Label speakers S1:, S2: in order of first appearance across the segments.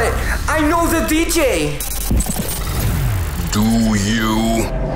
S1: it! I know the DJ!
S2: Do you?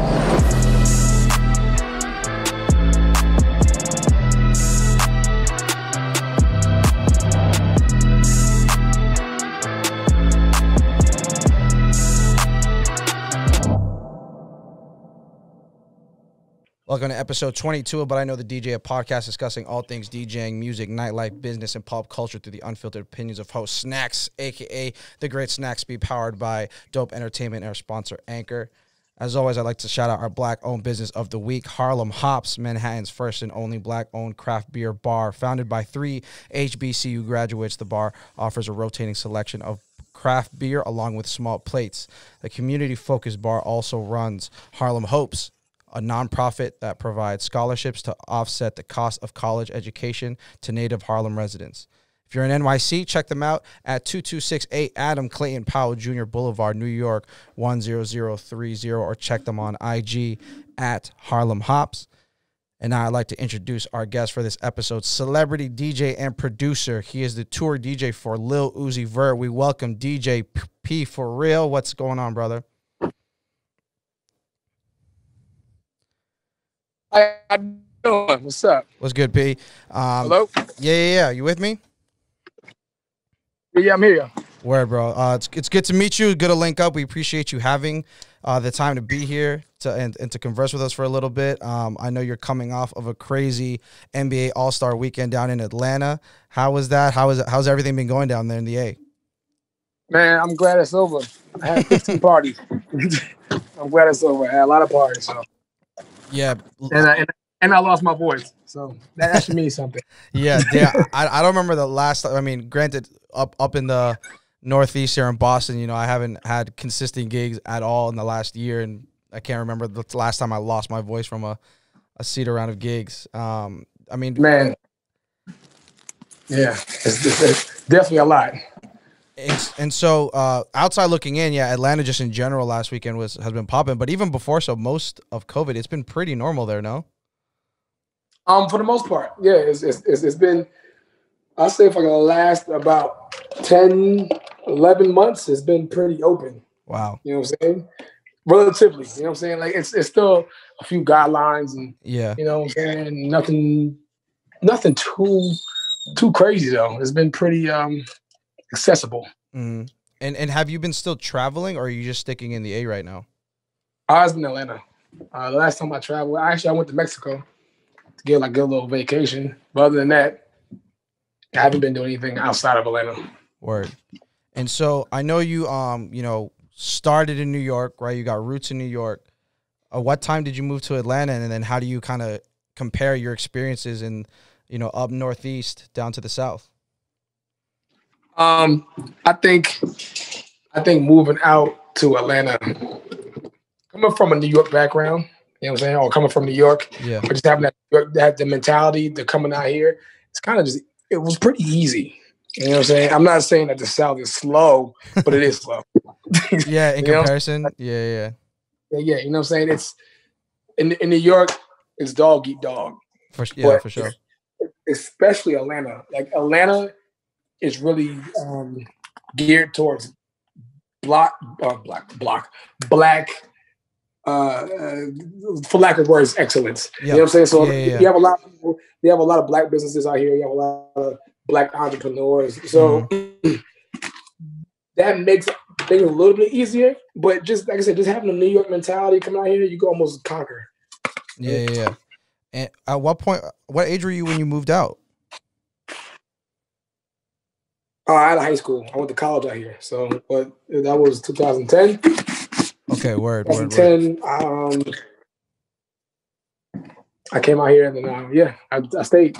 S3: Welcome to episode 22 of But I Know the DJ, a podcast discussing all things DJing, music, nightlife, business, and pop culture through the unfiltered opinions of host Snacks, a.k.a. The Great Snacks, be powered by Dope Entertainment and our sponsor, Anchor. As always, I'd like to shout out our Black-owned business of the week, Harlem Hops, Manhattan's first and only Black-owned craft beer bar. Founded by 3 HBCU graduates, the bar offers a rotating selection of craft beer along with small plates. The community-focused bar also runs Harlem Hopes, a nonprofit that provides scholarships to offset the cost of college education to native Harlem residents. If you're in NYC, check them out at 2268 Adam Clayton Powell Jr. Boulevard, New York, 10030, or check them on IG at Harlem Hops. And now I'd like to introduce our guest for this episode, celebrity DJ and producer. He is the tour DJ for Lil Uzi Vert. We welcome DJ P for real. What's going on, brother?
S4: How you doing? What's up?
S3: What's good, P?
S4: Hello?
S3: Yeah. You with me?
S4: Yeah, I'm here.
S3: Word, bro. It's good to meet you. Good to link up. We appreciate you having the time to be here and to converse with us for a little bit. I know you're coming off of a crazy NBA All-Star weekend down in Atlanta. How was that? How's everything been going down there in the A?
S4: Man, I'm glad it's over. I had 15 parties. I'm glad it's over. I had a lot of parties. So.
S3: Yeah.
S4: And I lost my voice. So that actually means something.
S3: Yeah. I don't remember the last time. I mean, granted, up in the Northeast here in Boston, you know, I haven't had consistent gigs at all in the last year, and I can't remember the last time I lost my voice from a cedar round of gigs. I mean,
S4: man, yeah, it's definitely a lot.
S3: And so outside looking in, yeah, Atlanta just in general last weekend has been popping, but even before, so most of COVID, it's been pretty normal there, no?
S4: For the most part, yeah, it's been. I'll say for the last about 10, 11 months, it's been pretty open.
S3: Wow.
S4: You know what I'm saying? Relatively, you know what I'm saying? Like it's still a few guidelines and
S3: yeah,
S4: you know what I'm saying? Nothing too crazy though. It's been pretty accessible.
S3: Mm-hmm. And have you been still traveling, or are you just sticking in the A right now?
S4: I was in Atlanta. The last time I traveled, I went to Mexico to get a little vacation. But other than that, I haven't been doing anything outside of Atlanta.
S3: Word. And so I know you, you know, started in New York, right? You got roots in New York. What time did you move to Atlanta, and then how do you kind of compare your experiences in, you know, up Northeast down to the South?
S4: I think moving out to Atlanta, coming from a New York background, you know what I'm saying, or coming from New York,
S3: yeah,
S4: or just having that the mentality to coming out here, it's kind of just. It was pretty easy. You know what I'm saying? I'm not saying that the South is slow, but it is slow.
S3: Yeah, in comparison. Yeah.
S4: Yeah, you know what I'm saying? It's in New York, it's dog eat dog.
S3: For sure.
S4: Especially Atlanta. Like Atlanta is really geared towards black for lack of words, excellence.
S3: Yeah.
S4: You know what I'm saying? So
S3: yeah.
S4: you have a lot of people, you have a lot of black businesses out here, you have a lot of black entrepreneurs. So that makes things a little bit easier. But just like I said, just having a New York mentality coming out here, you can almost conquer.
S3: Yeah. And at what age were you when you moved out?
S4: Out of high school. I went to college out here. So but that was 2010.
S3: Okay, word.
S4: 2010, I came out here and then, I stayed.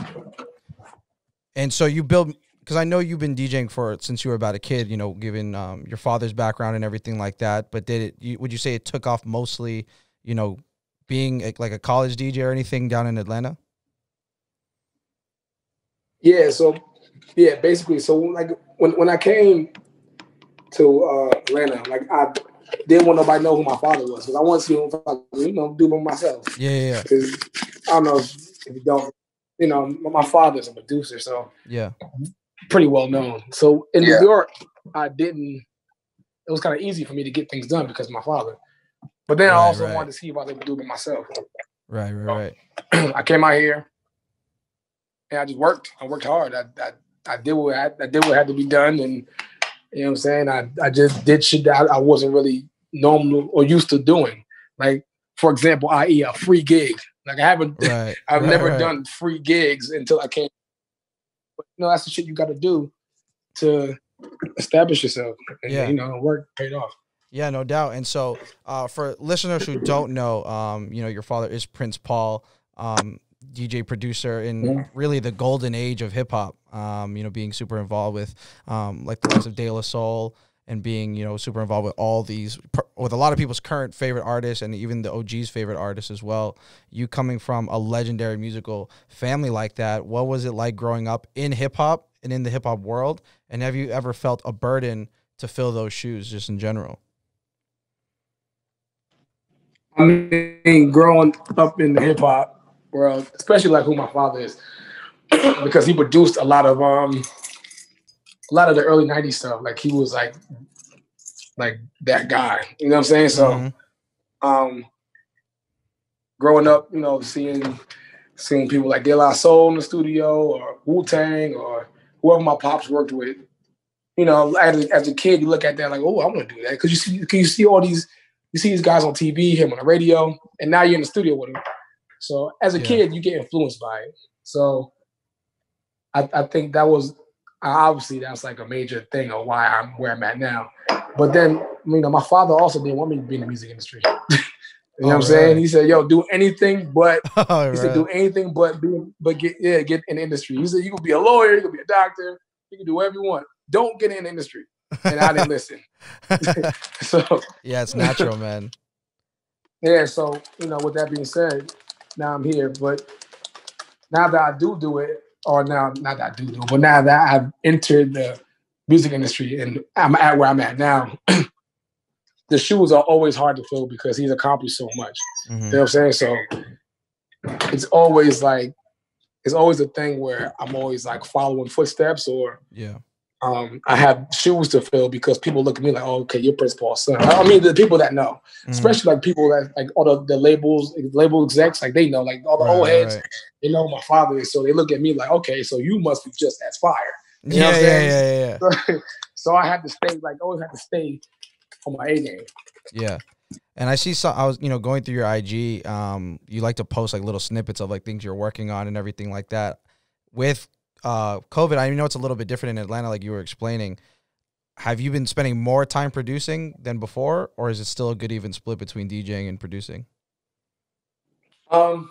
S3: And so you build, because I know you've been DJing since you were about a kid, you know, given your father's background and everything like that. But would you say it took off mostly, you know, being like a college DJ or anything down in Atlanta?
S4: Yeah, so basically, so like when I came to Atlanta, like I didn't want nobody to know who my father was because I wanted to, do it by myself.
S3: Yeah.
S4: Because I don't know if you don't, my father's a producer, so
S3: yeah,
S4: pretty well known. So in New York, I didn't. It was kind of easy for me to get things done because of my father. But then I also wanted to see if I could do it myself.
S3: Right.
S4: I came out here and I just worked. I worked hard. I did what had to be done, and you know what I'm saying. I just did shit that I wasn't really normal or used to doing. Like, for example, i.e. a free gig. Like I've never done free gigs until I came. But that's the shit you got to do to establish yourself. And, work paid off.
S3: Yeah, no doubt. And so, for listeners who don't know, your father is Prince Paul, DJ producer in really the golden age of hip hop. Being super involved with like the likes of De La Soul, and being super involved with all these, with a lot of people's current favorite artists and even the OG's favorite artists as well. You coming from a legendary musical family like that, what was it like growing up in hip hop and in the hip hop world? And have you ever felt a burden to fill those shoes, just in general?
S4: I mean, growing up in the hip hop world, especially like who my father is, because he produced a lot of the early '90s stuff. Like he was like that guy. You know what I'm saying? So, growing up, seeing people like De La Soul in the studio, or Wu-Tang, or whoever my pops worked with. As a kid, you look at that like, oh, I want to do that, because you see all these. You see these guys on TV, him on the radio, and now you're in the studio with him. So as a kid, you get influenced by it. So I think obviously that's like a major thing of why I'm where I'm at now. But then, my father also didn't want me to be in the music industry. You know what I'm saying? He said, "Yo, do anything but." He said, "Do anything but get in the industry." He said, "You can be a lawyer, you can be a doctor, you can do whatever you want. Don't get in the industry." And I didn't listen. So
S3: yeah, it's natural, man.
S4: Yeah, so with that being said, now I'm here. But now that I do it, or now not that I do it, but now that I've entered the music industry and I'm at where I'm at now, the shoes are always hard to fill because he's accomplished so much. You know what I'm saying? So it's always a thing where I'm always like following footsteps, or I have shoes to fill because people look at me like, oh, okay, you're Prince Paul's son. I mean, the people that know, especially like people that like all the label execs, like they know, like all the old heads, they know who my father is. So they look at me like, okay, so you must be just as fire. You know what I'm saying? Yeah. So I had to always have to stay on my A game. Yeah.
S3: And I see I was, going through your IG, you like to post like little snippets of like things you're working on and everything like that. With COVID, I know it's a little bit different in Atlanta, like you were explaining. Have you been spending more time producing than before, or is it still a good even split between DJing and producing?
S4: Kind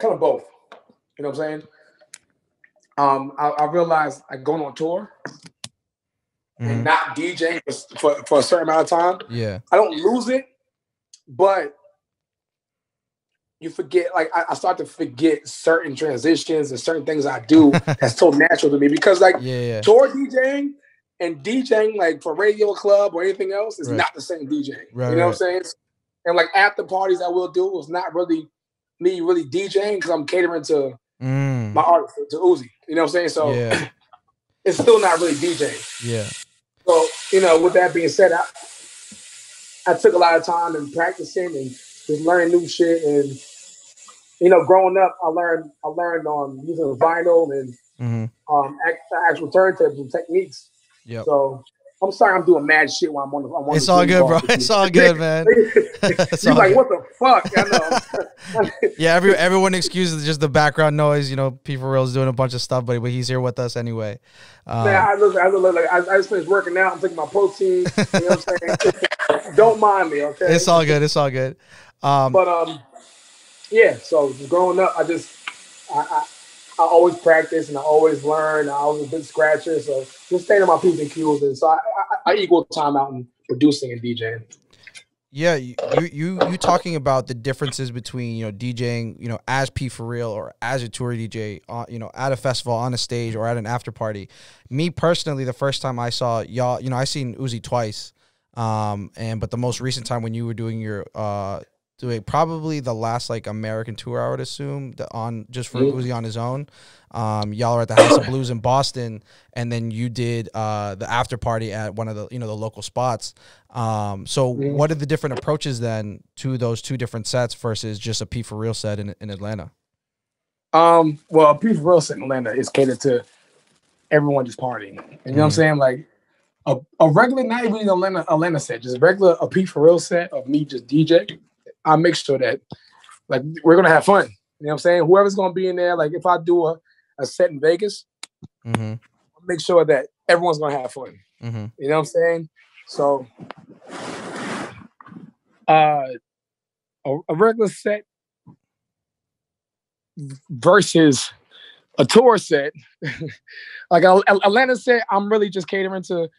S4: of both. You know what I'm saying? I realized like going on tour and not DJing for a certain amount of time.
S3: Yeah,
S4: I don't lose it, but you forget, like I start to forget certain transitions and certain things I do that's so natural to me, because like tour DJing and DJing like for radio club or anything else is not the same DJing. You know what I'm saying? And like after parties I will do was not really me really DJing, because I'm catering to my artist, to Uzi. You know what I'm saying? So it's still not really DJing.
S3: Yeah.
S4: So, with that being said, I took a lot of time in practicing and just learning new shit. And growing up, I learned on using vinyl and actual turntables and techniques.
S3: Yep.
S4: So I'm sorry I'm doing mad shit while I'm on
S3: it's all good, bro. It's all good, man.
S4: You're like, what the fuck? I know.
S3: Yeah, everyone excuses just the background noise. P FORREAL's doing a bunch of stuff, but he's here with us anyway.
S4: Man, I just finished working out. I'm taking my protein. You know what I'm saying? Don't mind me, okay?
S3: It's all good. It's all good.
S4: Yeah. So growing up, I always practice and I always learn. I was a big scratcher, so just staying on my P's and Q's, and so I equal time out in producing and DJing.
S3: Yeah, you talking about the differences between DJing as P FORREAL or as a tour DJ at a festival, on a stage, or at an after party. Me personally, the first time I saw y'all, I seen Uzi twice, but the most recent time when you were doing your doing probably the last like American tour, I would assume, just for Uzi on his own. Y'all are at the House of Blues in Boston, and then you did the after party at one of the the local spots. So what are the different approaches then to those two different sets versus just a P for Real set in Atlanta?
S4: Well, a P for Real set in Atlanta is catered to everyone just partying. And you know what I'm saying? Like a regular, not even Atlanta set, just a P for Real set of me just DJ. I make sure that like we're gonna have fun. You know what I'm saying? Whoever's gonna be in there, like if I do a set in Vegas, I'll make sure that everyone's gonna have fun. You know what I'm saying? So a regular set versus a tour set, like Atlanta set, I'm really just catering to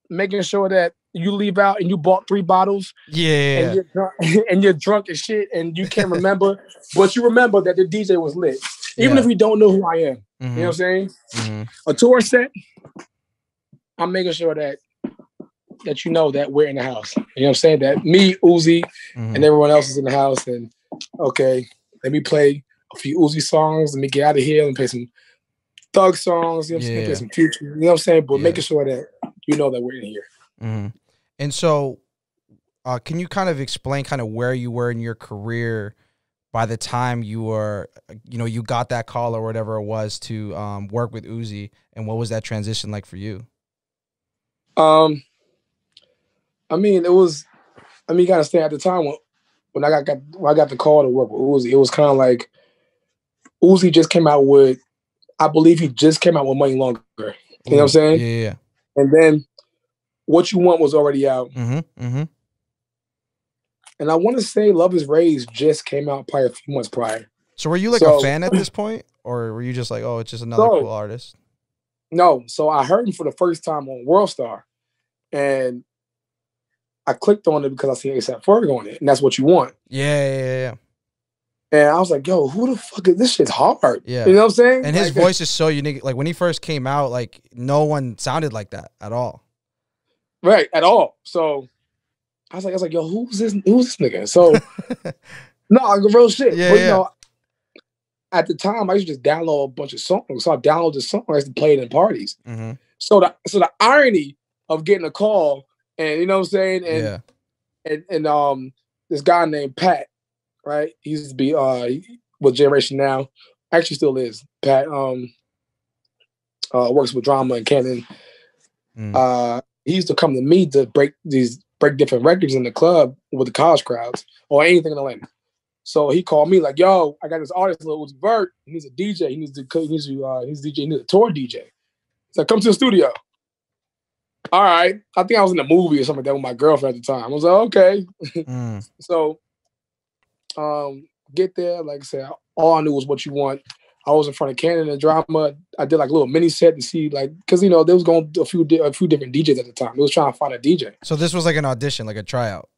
S4: making sure that you leave out and you bought 3 bottles, and you're drunk as shit, and you can't remember, but you remember that the DJ was lit, even if you don't know who I am. You know what I'm saying? A tour set, I'm making sure that you know that we're in the house. You know what I'm saying? That me, Uzi, and everyone else is in the house, and okay, let me play a few Uzi songs, let me get out of here and play some Thug songs, you know what I'm saying? Play some Future, you know what I'm saying? But making sure that you know that we're in here.
S3: And so can you kind of explain kind of where you were in your career by the time you were, you got that call or whatever it was to work with Uzi, and what was that transition like for you?
S4: I mean, you gotta stay at the time when I got the call to work with Uzi, it was kind of like Uzi just came out with, I believe he just came out with Money Longer. You know what I'm saying?
S3: Yeah.
S4: And then What You Want was already out. And I want to say Love Is Raised just came out probably a few months prior.
S3: So were you like a fan at this point? Or were you just like, oh, it's just another cool artist?
S4: No. So I heard him for the first time on World Star. And I clicked on it because I seen A$AP Ferg on it. And that's What You Want.
S3: Yeah.
S4: And I was like, yo, who the fuck is this? Shit's hard.
S3: Yeah.
S4: You know what I'm saying?
S3: And his voice is so unique. Like when he first came out, like no one sounded like that at all.
S4: Right, at all. So I was like, yo, who's this nigga? So no, real shit.
S3: Yeah,
S4: but you know, at the time I used to just download a bunch of songs. So I downloaded the song, I used to play it in parties. So the irony of getting a call, and you know what I'm saying? And this guy named Pat, right? He used to be with Generation Now. Actually still is. Pat works with Drama and Canon. He used to come to me to break different records in the club with the college crowds or anything in Atlanta. So he called me like, "Yo, I got this artist, Lil Uzi Vert. He's a DJ. He's a DJ. He needs a tour DJ." He's like, "Come to the studio." All right. I think I was in a movie or something like that with my girlfriend at the time. I was like, okay. So get there. Like I said, all I knew was What You Want. I was in front of Canon and Drama. I did like a little mini set to see, like, because there was going a few different DJs at the time. They was trying to find a DJ.
S3: So this was like an audition, like a tryout.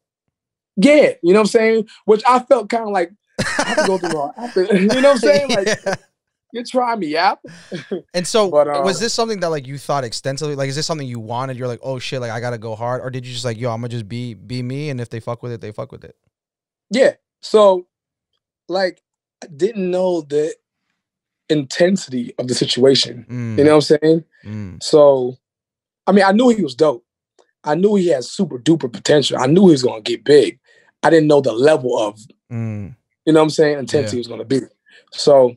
S4: Yeah, you know what I'm saying? Which I felt kind of like I have to go through all. You know what I'm saying? Like, you try me out.
S3: And so, was this something that like you thought extensively? Like, is this something you wanted? You're like, oh shit, like I gotta go hard, or did you just like, yo, I'm gonna just be me, and if they fuck with it, they fuck with it?
S4: Yeah. So, like, I didn't know the intensity of the situation. You know what I'm saying? So, I mean, I knew he was dope. I knew he had super duper potential. I knew he was gonna get big. I didn't know the level of, you know what I'm saying, intensity was gonna be. So,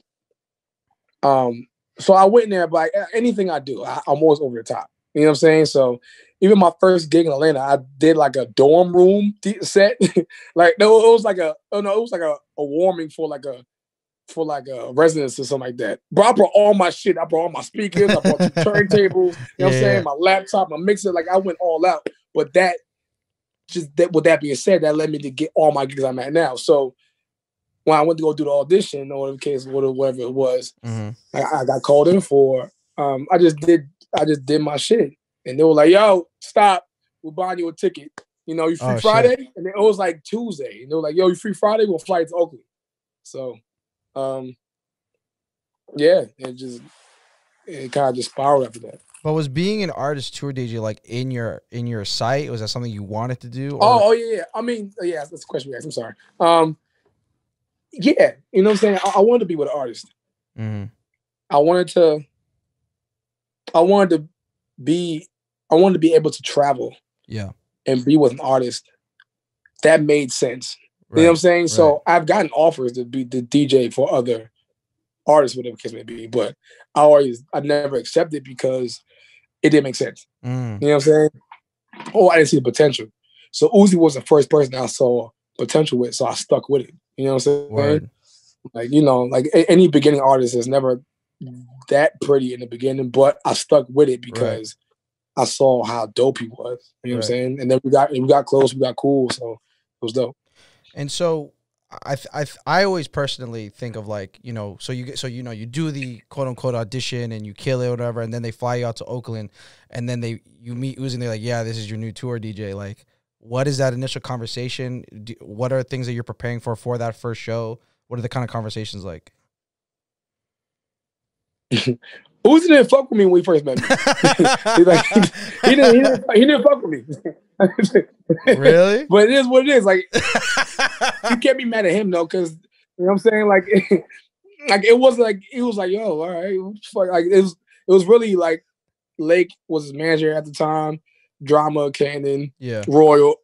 S4: so I went in there, but like, anything I do, I'm always over the top. You know what I'm saying? So even my first gig in Atlanta, I did like a dorm room set. Like no, it was like a warming for like a residence or something like that. But I brought all my shit. I brought all my speakers. I brought 2 turntables. You know what I'm saying? My laptop, my mixer. Like I went all out. But with that being said, that led me to get all my gigs I'm at now. So when I went to go do the audition or whatever case, whatever it was, I got called in for. I just did my shit, and they were like, "Yo, stop! We're buying you a ticket. You free Friday?" Shit. And it was like Tuesday, and they were like, "Yo, you free Friday? We'll fly to Oakland." So, yeah, it kind of just spiraled after that.
S3: But was being an artist tour DJ like in your sight? Was that something you wanted to do? Or?
S4: Oh yeah. I mean, yeah, that's the question you asked. I'm sorry. Yeah, you know what I'm saying? I wanted to be with an artist.
S3: Mm-hmm.
S4: I wanted to be able to travel.
S3: Yeah.
S4: And be with an artist. That made sense.
S3: Right.
S4: You know what I'm saying?
S3: Right.
S4: So I've gotten offers to be the DJ for other artists, whatever the case may be, but I never accepted because it didn't make sense. You know what I'm saying? Oh, I didn't see the potential. So Uzi was the first person I saw potential with, so I stuck with it. You know what I'm saying?
S3: Word.
S4: Like, you know, like any beginning artist is never that pretty in the beginning, but I stuck with it because I saw how dope he was. You know what I'm saying? And then we got close, we got cool, so it was dope.
S3: And so I always personally think of like, you know, so you do the quote unquote audition and you kill it or whatever, and then they fly you out to Oakland, and then you meet Uzi and they're like, yeah, this is your new tour DJ. Like, what is that initial conversation? What are things that you're preparing for that first show? What are the kind of conversations like?
S4: Uzi didn't fuck with me when we first met me. he didn't fuck with me.
S3: Really?
S4: But it is what it is. Like, you can't be mad at him though, because you know what I'm saying. Like it was like yo, all right, like it was really like Lake was his manager at the time, Drama, Cannon, Royal,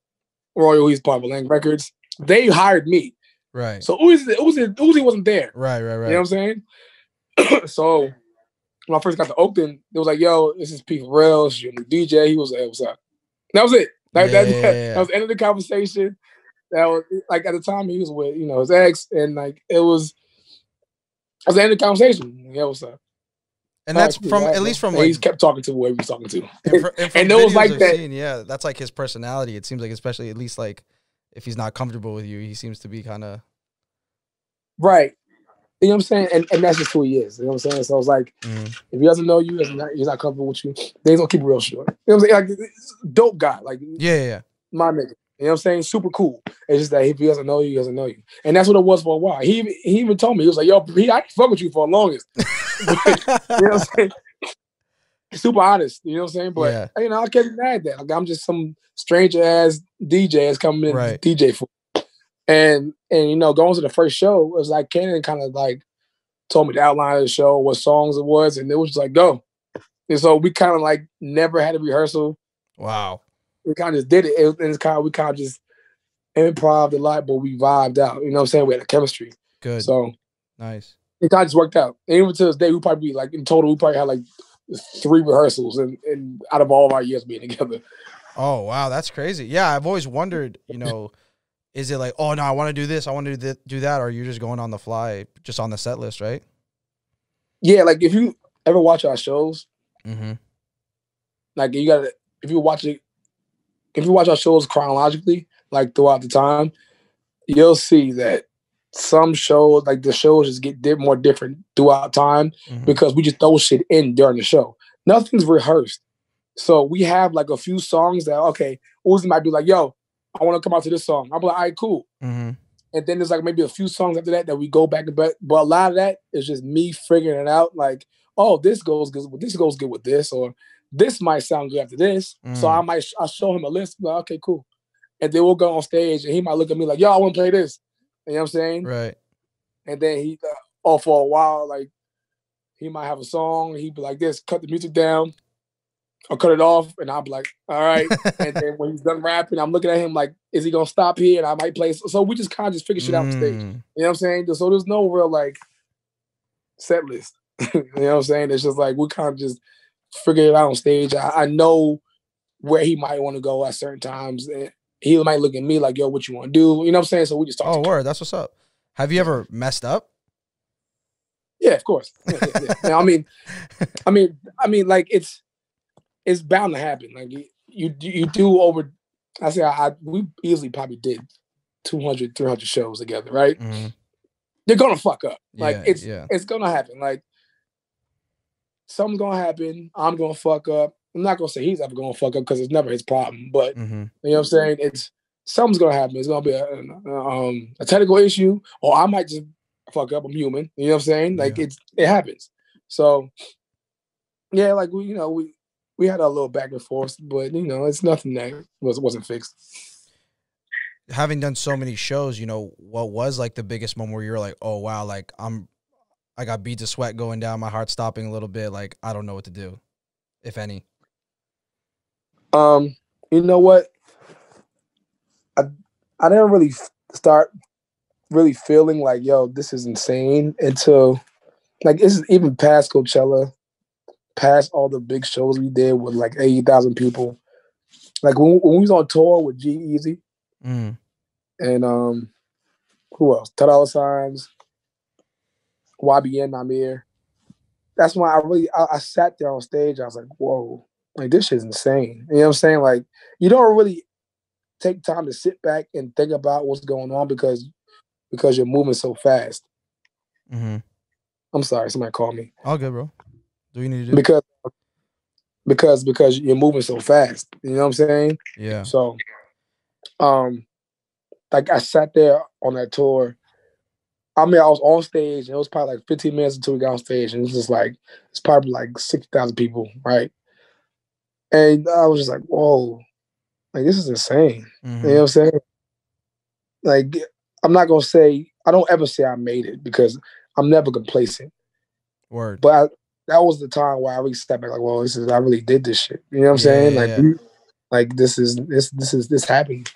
S4: he's part of Lang Records. They hired me,
S3: right?
S4: So Uzi wasn't there,
S3: right.
S4: You know what I'm saying? So when I first got to Oakland, it was like, yo, this is P FORREAL, this is your new DJ. He was like, hey, what's up? That was it. That was the end of the conversation. That was like at the time he was with, you know, his ex, and like that was the end of the conversation. Yeah, what's up?
S3: And that's from at least from like
S4: he's kept talking to whoever he was talking to.
S3: And it was like that. Yeah, that's like his personality. It seems like, especially at least like if he's not comfortable with you, he seems to be kind of
S4: right. You know what I'm saying? And that's just who he is. You know what I'm saying? So it's like, if he doesn't know you, he's not comfortable with you, then he's gonna keep it real short. You know what I'm saying? Like, dope guy. Like,
S3: yeah.
S4: My nigga. You know what I'm saying? Super cool. It's just that if he doesn't know you, he doesn't know you. And that's what it was for a while. He even told me, he was like, yo, I can fuck with you for the longest. You know what I'm saying? Super honest, you know what I'm saying? But you know, I can't be mad at that. Like, I'm just some stranger ass DJ that's coming in to DJ for. And you know, going to the first show, it was like Cannon kind of like told me the outline of the show, what songs it was, and it was just like, go. And so we kind of like never had a rehearsal.
S3: Wow.
S4: We kind of just did it. We kind of just improv a lot, but we vibed out. You know what I'm saying? We had a chemistry.
S3: Good.
S4: So
S3: nice.
S4: It kind of just worked out. And even to this day, we probably like in total, we probably had like 3 rehearsals and out of all of our years being together.
S3: Oh wow, that's crazy. Yeah, I've always wondered, you know, is it like, oh no, I want to do this, I want to do that, or you're just going on the fly, just on the set list, right?
S4: Yeah, like if you ever watch our shows, like if you watch our shows chronologically, like throughout the time, you'll see that some shows, like the shows just get more different throughout time because we just throw shit in during the show. Nothing's rehearsed. So we have like a few songs that, okay, Uzi might be like, yo, I want to come out to this song. I'm like, all right, cool. And then there's like maybe a few songs after that we go back and back. But a lot of that is just me figuring it out. Like, oh, this goes good with this, or this might sound good after this. So I'll show him a list. Like, okay, cool. And then we'll go on stage and he might look at me like, yo, I want to play this. You know what I'm saying?
S3: Right.
S4: And then he, for a while, like, he might have a song. He'd be like this, cut the music down. I'll cut it off, and I'll be like, all right. And then when he's done rapping, I'm looking at him like, is he going to stop here? And I might play. So we just kind of just figure shit out on stage. You know what I'm saying? So there's no real, like, set list. You know what I'm saying? It's just like we kind of just figure it out on stage. I know where he might want to go at certain times. And he might look at me like, yo, what you want to do? You know what I'm saying? So we just talk.
S3: Oh, word. That's what's up. Have you ever messed up?
S4: Yeah, of course. Yeah. I mean, like it's bound to happen. Like you do over. We easily probably did 200, 300 shows together, right? They're gonna fuck up. Like it's gonna happen. Like something's gonna happen. I'm gonna fuck up. I'm not gonna say he's ever gonna fuck up because it's never his problem. But you know what I'm saying? Something's gonna happen. It's gonna be a technical issue, or I might just fuck up. I'm human. You know what I'm saying? Like it happens. So yeah, like we we had a little back and forth, but you know, it's nothing that wasn't fixed.
S3: Having done so many shows, you know, what was like the biggest moment where you're like, oh wow, like I got beads of sweat going down, my heart stopping a little bit, like I don't know what to do, if any.
S4: You know what? I I didn't really start really feeling like, yo, this is insane until like this is even past Coachella, past all the big shows we did with like 80,000 people. Like when we was on tour with G Easy
S3: Mm.
S4: and who else? $10 signs, YBN Namir. That's why I sat there on stage. I was like, whoa, like this shit's insane. You know what I'm saying? Like you don't really take time to sit back and think about what's going on because you're moving so fast.
S3: Mm-hmm.
S4: I'm sorry, somebody called me.
S3: All good, bro. Do you need to do?
S4: Because you're moving so fast. You know what I'm saying?
S3: Yeah.
S4: So, like I sat there on that tour. I mean, I was on stage, and it was probably like 15 minutes until we got on stage, and it's just like it's probably like 60,000 people, right? And I was just like, whoa, like this is insane.
S3: Mm-hmm.
S4: You know what I'm saying? Like, I'm not gonna say I don't ever say I made it because I'm never complacent.
S3: Word.
S4: But that was the time where I really stepped back, like, well, I really did this shit. You know what I'm saying?
S3: Yeah.
S4: Like this happened.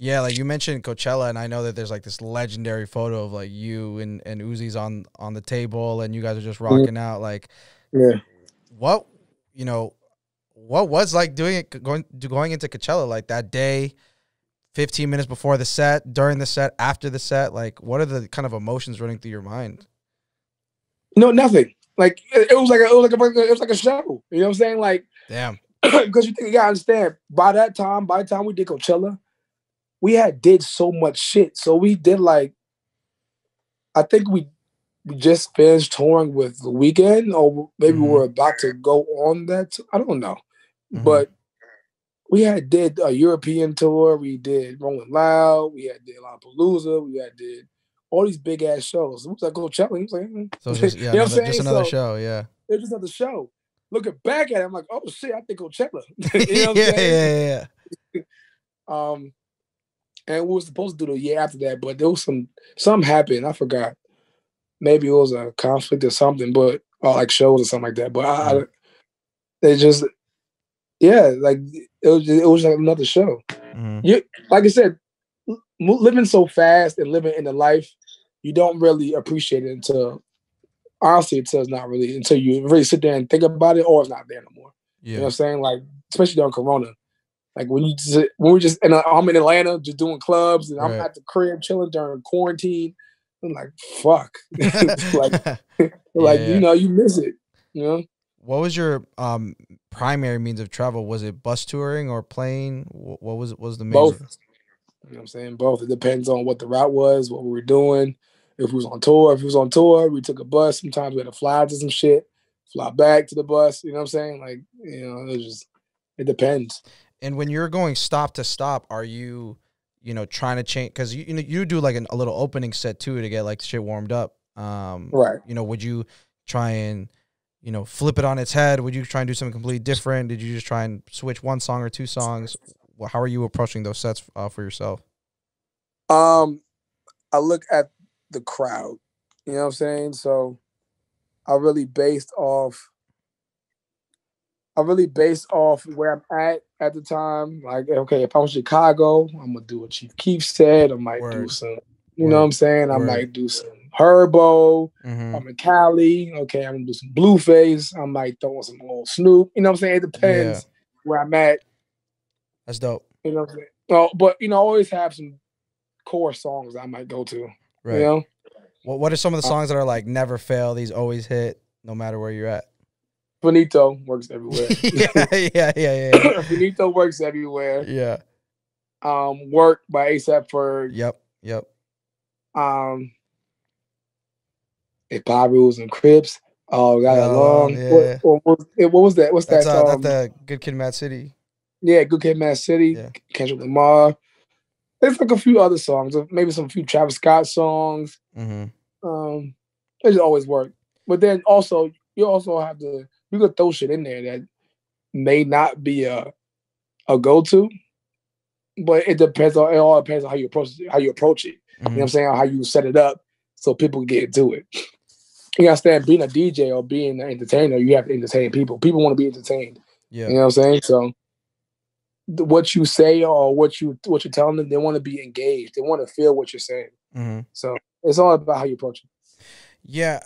S3: Yeah, like you mentioned Coachella, and I know that there's like this legendary photo of like you and Uzi's on the table, and you guys are just rocking out. Like,
S4: yeah,
S3: what what was like doing it going into Coachella like that day, 15 minutes before the set, during the set, after the set? Like, what are the kind of emotions running through your mind?
S4: No, nothing. Like it was like a show. You know what I'm saying? Like,
S3: damn,
S4: because you gotta understand. By the time we did Coachella, we had did so much shit. So we did like, I think we just finished touring with The Weeknd, or maybe we're about to go on that. I don't know, but we had did a European tour. We did Rolling Loud. We had did Lollapalooza. We had did all these big ass shows. It was like Coachella. He was like,
S3: so it's just
S4: you know what I'm saying?
S3: just another show, yeah.
S4: It was just another show. Looking back at it, I'm like, oh shit, I think Coachella. You know what I'm
S3: saying?
S4: Yeah. And we were supposed to do the year after that, but there was something happened. I forgot. Maybe it was a conflict or something, but or like shows or something like that. But they just, yeah, like it was like another show. You, like I said, living so fast and living in the life, you don't really appreciate it until it's not really until you really sit there and think about it, or it's not there no more.
S3: Yeah.
S4: You know what I'm saying? Like, especially during Corona. Like when we're just I'm in Atlanta just doing clubs, and I'm at the crib chilling during quarantine. I'm like, fuck. Like you know, you miss it. You know.
S3: What was your primary means of travel? Was it bus touring or plane? What was the main?
S4: Both. You know what I'm saying? Both. It depends on what the route was, what we were doing. If we was on tour, we took a bus. Sometimes we had to fly to some shit, fly back to the bus. You know what I'm saying? Like, you know, it depends.
S3: And when you're going stop to stop, are you trying to change? Because you do like a little opening set too to get like shit warmed up.
S4: Right.
S3: You know, would you try and flip it on its head? Would you try and do something completely different? Did you just try and switch one song or two songs? How are you approaching those sets for yourself?
S4: I look at the crowd. You know what I'm saying? So I really based off where I'm at the time. Like, okay, if I'm in Chicago, I'm gonna do what Chief Keef said. I might do some, you know what I'm saying? I might do some Herbo. I'm in Cali. Okay, I'm gonna do some Blueface. I might throw in some old Snoop. You know what I'm saying? It depends where I'm at.
S3: That's dope.
S4: You know what I'm saying? Oh, but I always have some core songs I might go to. Right. You know?
S3: What are some of the songs that are like never fail? These always hit no matter where you're at.
S4: Finito works everywhere.
S3: yeah.
S4: Finito works everywhere.
S3: Yeah.
S4: Work by A$AP Ferg.
S3: Yep.
S4: Rules and Crips. Oh, got along.
S3: Yeah.
S4: What was that? What's that song?
S3: That's the Good Kid, Mad City.
S4: Yeah, Good Kid, Mad City. Yeah. Kendrick Lamar. There's like a few other songs, maybe some few Travis Scott songs. They just always work. But then also, you also have to, you could throw shit in there that may not be a go-to, but it all depends on how you approach it. You know what I'm saying? How you set it up so people can get into it. You understand, being a DJ or being an entertainer, you have to entertain people. People want to be entertained.
S3: Yeah.
S4: You know what I'm saying? So what you say or what you're telling them, they want to be engaged. They want to feel what you're saying. So it's all about how you approach it.
S3: Yeah.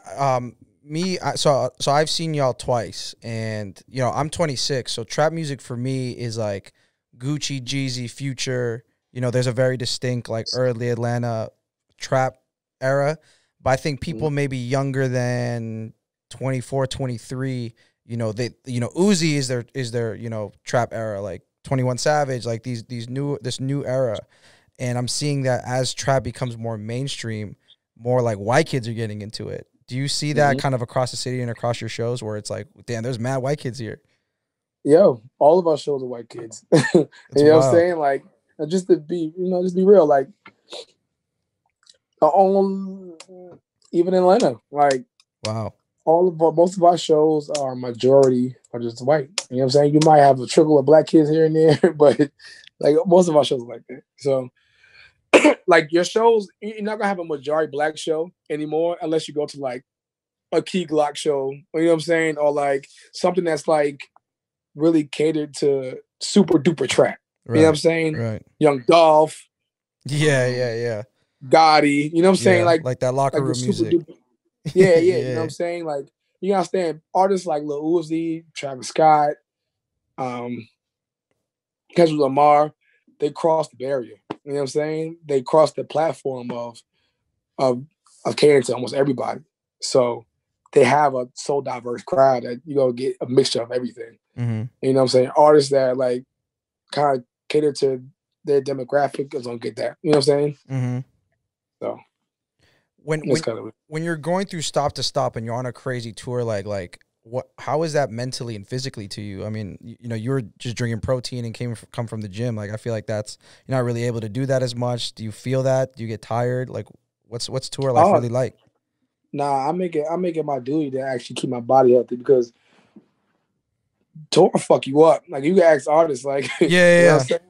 S3: So I've seen y'all twice, and I'm 26, so trap music for me is like Gucci, Jeezy, Future. There's a very distinct like early Atlanta trap era, but I think people maybe younger than 24, 23, Uzi is their trap era, like 21 Savage, like this new era. And I'm seeing that as trap becomes more mainstream, more like white kids are getting into it. Do you see that kind of across the city and across your shows where it's like, damn, there's mad white kids here?
S4: Yo, all of our shows are white kids. You know what I'm saying? Like, just to be, just be real. Like, even in Atlanta, like,
S3: wow,
S4: most of our shows are majority are just white. You know what I'm saying? You might have a trickle of black kids here and there, but like most of our shows are like that. So, like your shows, you're not gonna have a majority black show anymore unless you go to like a Key Glock show. You know what I'm saying? Or like something that's like really catered to super duper trap.
S3: Right.
S4: You know what I'm saying?
S3: Right.
S4: Young Dolph.
S3: Yeah.
S4: Gotti. You know what I'm saying?
S3: Like that locker room music.
S4: Yeah. You know what I'm saying? Like, you understand artists like Lil Uzi, Travis Scott, Kendrick Lamar, they crossed the barrier. You know what I'm saying? They crossed the platform of catering to almost everybody. So they have a so diverse crowd that you gonna get a mixture of everything. You know what I'm saying? Artists that like kind of cater to their demographic is gonna get that. You know what I'm saying? So
S3: when you're going through stop to stop and you're on a crazy tour, like how is that mentally and physically to you? I mean, you were just drinking protein and come from the gym. Like, I feel like you're not really able to do that as much. Do you feel that? Do you get tired? Like, what's tour life really like?
S4: Nah, I make it my duty to actually keep my body healthy because tour fuck you up. Like, you can ask artists, like,
S3: yeah.
S4: You know what I'm saying?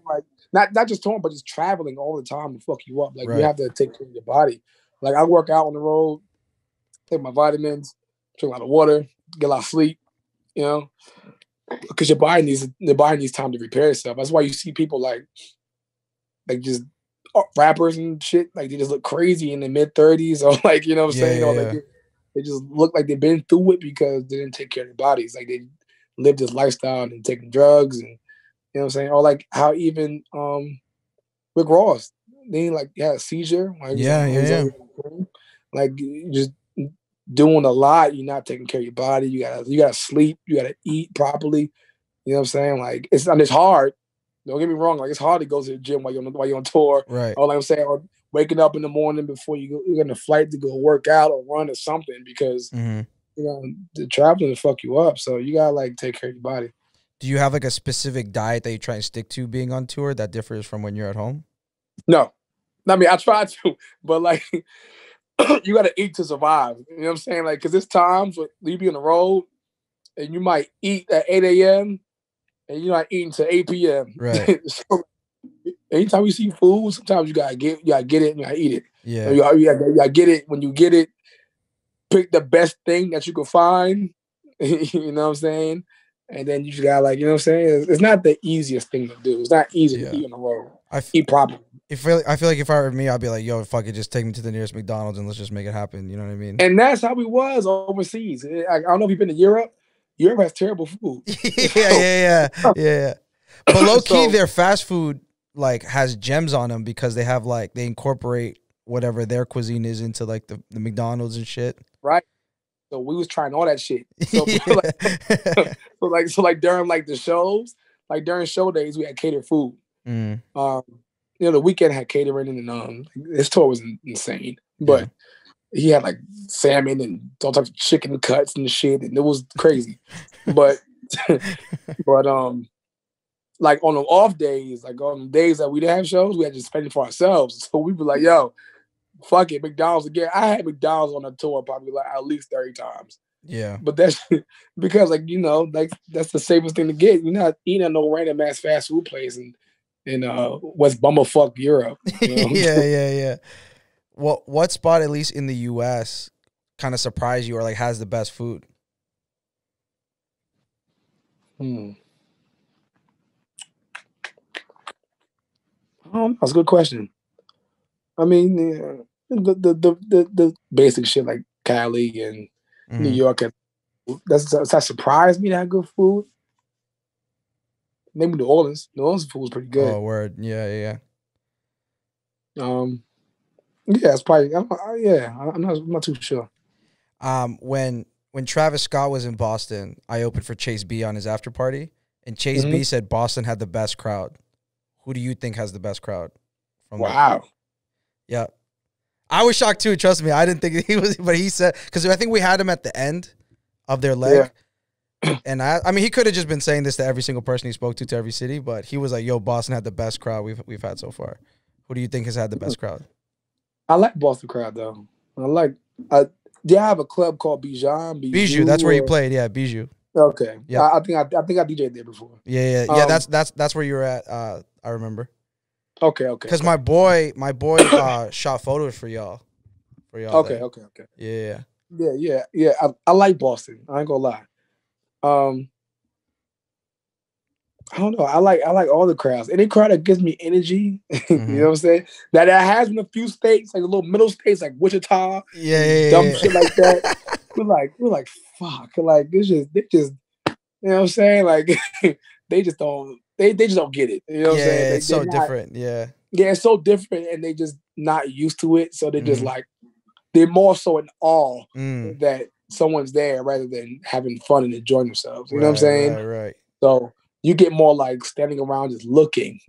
S4: Like, not just touring, but just traveling all the time will fuck you up. Like, you have to take care of your body. Like, I work out on the road, take my vitamins, drink a lot of water, get a lot of sleep, because your body needs time to repair itself. That's why you see people like just rappers and shit, like they just look crazy in the mid-30s, or like, you know what I'm saying? Or like they just look like they've been through it because they didn't take care of their bodies. Like, they lived this lifestyle and taking drugs, and you know what I'm saying? Or like how even Rick Ross, they like had a seizure. Like, like, just doing a lot, you're not taking care of your body. You gotta sleep, you gotta eat properly. You know what I'm saying? Like, it's hard. Don't get me wrong. Like, it's hard to go to the gym while you're on tour.
S3: Right.
S4: Or like I'm saying, or waking up in the morning before you're in a flight to go work out or run or something, because the traveling will fuck you up. So you gotta like take care of your body.
S3: Do you have like a specific diet that you try and stick to being on tour that differs from when you're at home?
S4: No. I mean, I try to, but like you gotta eat to survive. You know what I'm saying? Like, because there's times when you be on the road and you might eat at 8 a.m. and you're not eating till 8 p.m.
S3: Right.
S4: So anytime you see food, sometimes you gotta get it and you gotta eat it.
S3: Yeah.
S4: You gotta get it. When you get it, pick the best thing that you can find. You know what I'm saying? And then you just gotta, like, you know what I'm saying? It's not the easiest thing to do. It's not easy to eat on the road. Eat properly.
S3: I feel like if I were me, I'd be like, yo, fuck it, just take me to the nearest McDonald's and let's just make it happen. You know what I mean?
S4: And that's how we was overseas. I don't know if you've been to Europe. Europe has terrible food.
S3: Yeah. But low key, their fast food like has gems on them because they have like they incorporate whatever their cuisine is into like the McDonald's and shit.
S4: Right. So we was trying all that shit. So, like during like the shows, like during show days, we had catered food. The weekend had catering, and his tour was insane. But he had like salmon and all types of chicken cuts and shit, and it was crazy. but like on the off days, like on the days that we didn't have shows, we had to spend it for ourselves. So we were like, yo, fuck it, McDonald's again. I had McDonald's on a tour probably like at least 30 times.
S3: Yeah.
S4: But that's because, like, like that's the safest thing to get. You're not eating at no random ass fast food place in West Bumblefuck Europe.
S3: Yeah. What spot, at least in the U.S., kind of surprised you or like has the best food?
S4: That's a good question. I mean, the basic shit like Cali and New York. That surprised me to have good food. Maybe New Orleans. New Orleans food was pretty good.
S3: Oh, word. Yeah.
S4: Yeah, it's probably. I'm not too sure.
S3: When Travis Scott was in Boston, I opened for Chase B on his after party, and Chase B said Boston had the best crowd. Who do you think has the best crowd?
S4: Wow.
S3: Yeah. I was shocked too, trust me. I didn't think he was, but he said, because I think we had him at the end of their leg. Yeah. And I mean, he could have just been saying this to every single person he spoke to every city, but he was like, yo, Boston had the best crowd we've had so far. Who do you think has had the best crowd?
S4: I like Boston crowd, though. Do I have a club called
S3: Bijou, that's where you played. Yeah, Bijou.
S4: Okay. Yeah. I think I DJ'd there before.
S3: Yeah. That's where you were at. I remember.
S4: Okay.
S3: Because my boy shot photos for y'all.
S4: Okay.
S3: Yeah.
S4: I like Boston. I ain't gonna lie. I don't know. I like all the crowds. Any crowd that gives me energy, you know what I'm saying? That has in a few states, like the little middle states, like Wichita, dumb shit like that. We're like, fuck, like they just, you know what I'm saying? Like they just don't get it. You know what I'm saying?
S3: It's so different. Yeah,
S4: it's so different, and they just not used to it. So they just like they're more so in awe that someone's there rather than having fun and enjoying themselves. You know what I'm saying?
S3: Right.
S4: So you get more like standing around just looking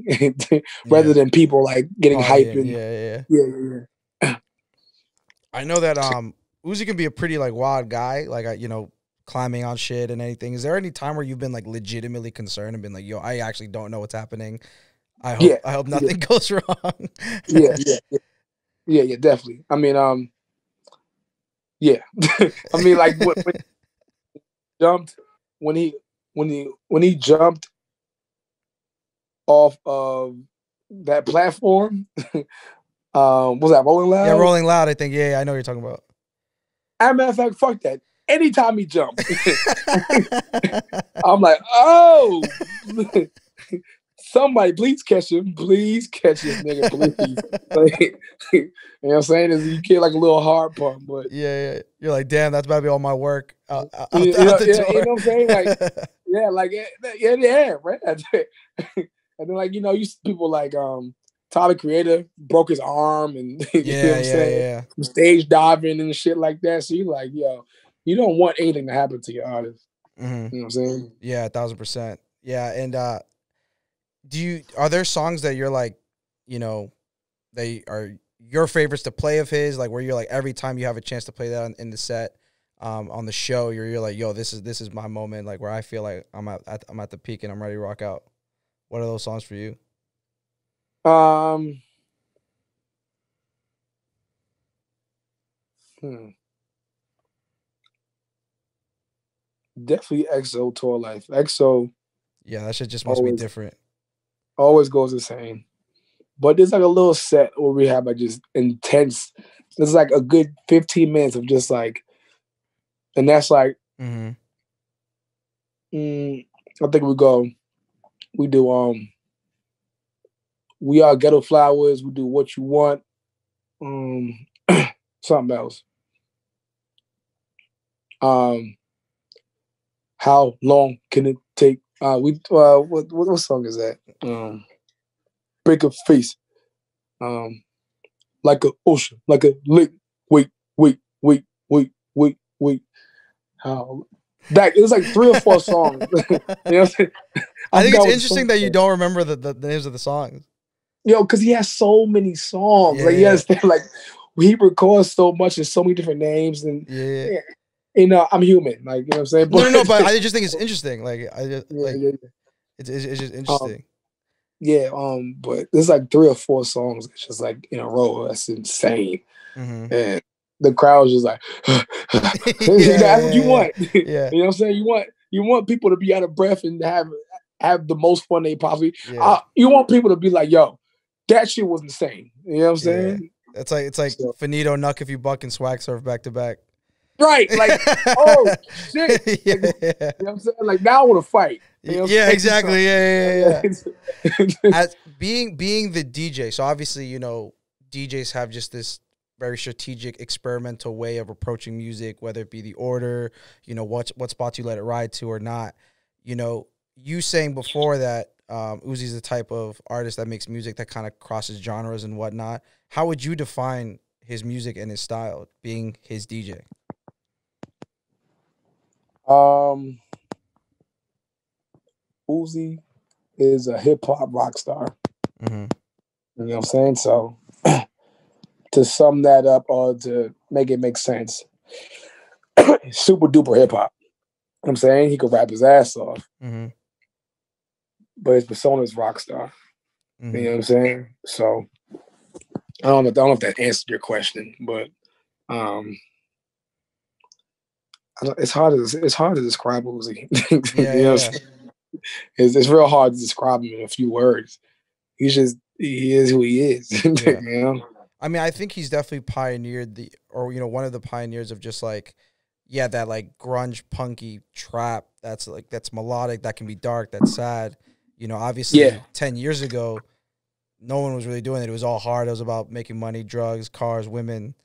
S4: rather than people like getting hyped.
S3: Yeah. I know that Uzi can be a pretty like wild guy, like climbing on shit and anything. Is there any time where you've been like legitimately concerned and been like, yo, I actually don't know what's happening. I hope nothing goes wrong.
S4: Yeah, definitely. I mean, I mean, like when he jumped off of that platform, was that Rolling Loud?
S3: Yeah, Rolling Loud, I think. Yeah, I know what you're talking about.
S4: As a matter of fact, fuck that. Anytime he jumped, I'm like, oh, somebody please catch him. Please catch this nigga, please. Like, you know what I'm saying? You get like a little hard pump, but
S3: yeah. You're like, damn, that's about to be all my work. Out
S4: you know what I'm saying? Like, right. And then, like, you see people like Tyler Creator broke his arm and you know what I'm saying? Stage diving and shit like that. So you're like, yo, you don't want anything to happen to your artist. You know what I'm saying?
S3: Yeah, 1,000%. Yeah, and are there songs that you're like, they are your favorites to play of his, like where you're like every time you have a chance to play that in the set, on the show, you're like, yo, this is my moment, like where I feel like I'm at the peak and I'm ready to rock out. What are those songs for you?
S4: Definitely EXO Tour Life. EXO.
S3: Yeah, that shit just must be different.
S4: Always goes insane. But there's like a little set where we have like just intense. There's like a good 15 minutes of just like, and that's like, I think we do We Are Ghetto Flowers. We do What You Want. Something else. How long can it take? What song is that? Break a Face. Like an ocean, like a lake. Wait. How that it was like 3 or 4 songs. You know what I'm saying?
S3: I think it's interesting that you don't remember the names of the songs.
S4: Yo, because he has so many songs.
S3: Yeah,
S4: like you understand, like he records so much and so many different names, and I'm human. Like, you know what I'm saying?
S3: But, no, but I just think it's interesting. Like it's just interesting.
S4: But there's like 3 or 4 songs. It's just like in a row. That's insane.
S3: Mm-hmm.
S4: the crowd was just like, that's what you want.
S3: Yeah.
S4: You know what I'm saying? You want people to be out of breath and have the most fun they possibly.
S3: Yeah.
S4: You want people to be like, yo, that shit was insane. You know what I'm saying?
S3: It's like
S4: So,
S3: Finito, Knuck If You Buck, and Swag Surf back to back.
S4: right. Like, oh shit.
S3: Yeah,
S4: Like, you know what I'm saying? Like now I want to fight. You know
S3: yeah, exactly. Yeah.
S4: yeah.
S3: As being the DJ, so obviously, you know, DJs have just this very strategic, experimental way of approaching music, whether it be the order, you know, what spots you let it ride to or not. You know, you saying before that Uzi's the type of artist that makes music that kind of crosses genres and whatnot. How would you define his music and his style, being his DJ?
S4: Uzi is a hip hop rock star.
S3: Mm-hmm.
S4: You know what I'm saying? So to sum that up or to make it make sense, super duper hip hop. You know what I'm saying? He could rap his ass off.
S3: Mm-hmm.
S4: But his persona is rock star.
S3: Mm-hmm.
S4: You know what I'm saying? So I don't know if that answered your question, but it's hard to describe Uzi.
S3: Yeah,
S4: you know what I'm saying? It's real hard to describe him in a few words. He is who he is.
S3: Yeah.
S4: You know?
S3: I mean, I think he's definitely pioneered one of the pioneers of just like, yeah, that like grunge punky trap that's melodic, that can be dark, that's sad. You know, obviously 10 years ago, no one was really doing it. It was all hard. It was about making money, drugs, cars, women.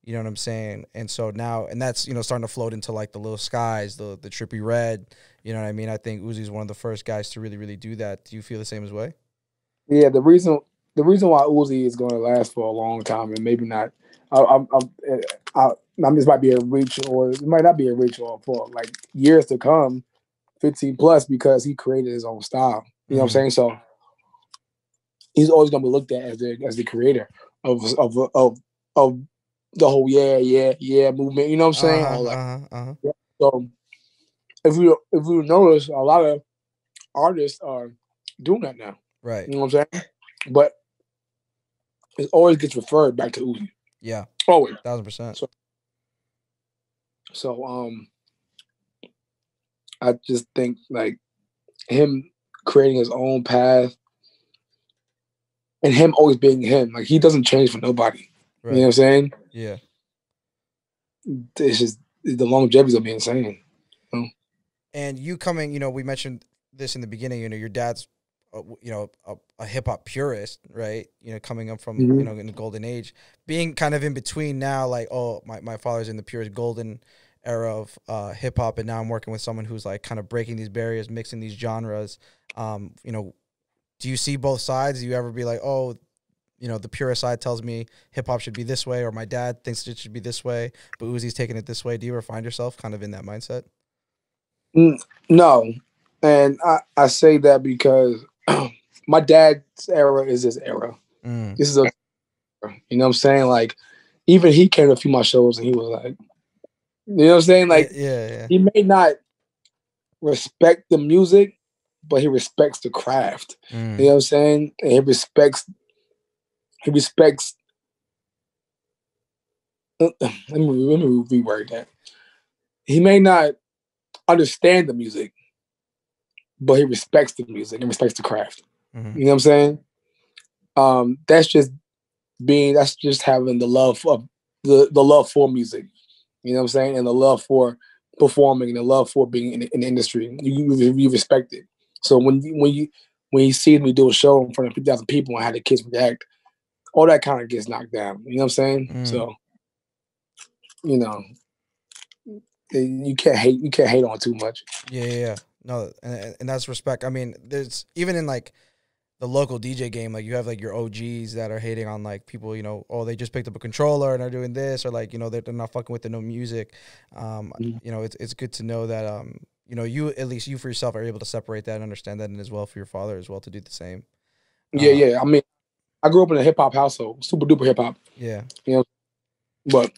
S3: You know what I'm saying? And so now, and that's, you know, starting to float into like the Little Skies, the Trippy Red. You know what I mean? I think Uzi's one of the first guys to really, really do that. Do you feel the same as way?
S4: Yeah, the reason why Uzi is going to last for a long time and maybe not, this might be a reach or it might not be a reach or for like years to come, 15 plus, because he created his own style. You know what I'm saying? So he's always going to be looked at as the creator of the whole yeah movement. You know what I'm saying? So if you notice, a lot of artists are doing that now.
S3: Right.
S4: You know what I'm saying? But it always gets referred back to Uzi.
S3: Yeah.
S4: Always.
S3: 1000%.
S4: So I just think like him creating his own path and him always being him. Like he doesn't change for nobody. Right. You know what I'm saying?
S3: Yeah.
S4: It's just the longevity's gonna be insane. You know?
S3: And you coming, you know, we mentioned this in the beginning, you know, your dad's you know, a hip hop purist, right? You know, coming up from, you know, in the golden age, being kind of in between now, like, oh, my father's in the purest golden era of hip hop, and now I'm working with someone who's like kind of breaking these barriers, mixing these genres. You know, do you see both sides? Do you ever be like, oh, you know, the purist side tells me hip hop should be this way, or my dad thinks it should be this way, but Uzi's taking it this way? Do you ever find yourself kind of in that mindset?
S4: No. And I say that because my dad's era is his era. This is you know what I'm saying? Like, even he came to a few of my shows and he was like, you know what I'm saying? Like, he may not respect the music, but he respects the craft. You know what I'm saying? And he respects, let me reword that. He may not understand the music, but he respects the music and respects the craft. You know what I'm saying? That's just having the love of the love for music. You know what I'm saying? And the love for performing and the love for being in the industry. You respect it. So when he sees me do a show in front of 50,000 people and how the kids react, all that kind of gets knocked down. You know what I'm saying? So, you know, you can't hate on too much.
S3: Yeah. No, and that's respect. I mean, there's even in like the local DJ game, like you have like your OGs that are hating on like people, you know, oh, they just picked up a controller and are doing this, or like, you know, they're not fucking with the no music. You know, it's good to know that, you know, at least you for yourself are able to separate that and understand that, and as well for your father as well to do the same.
S4: Yeah. I mean, I grew up in a hip hop household, super duper hip hop.
S3: Yeah.
S4: You know, but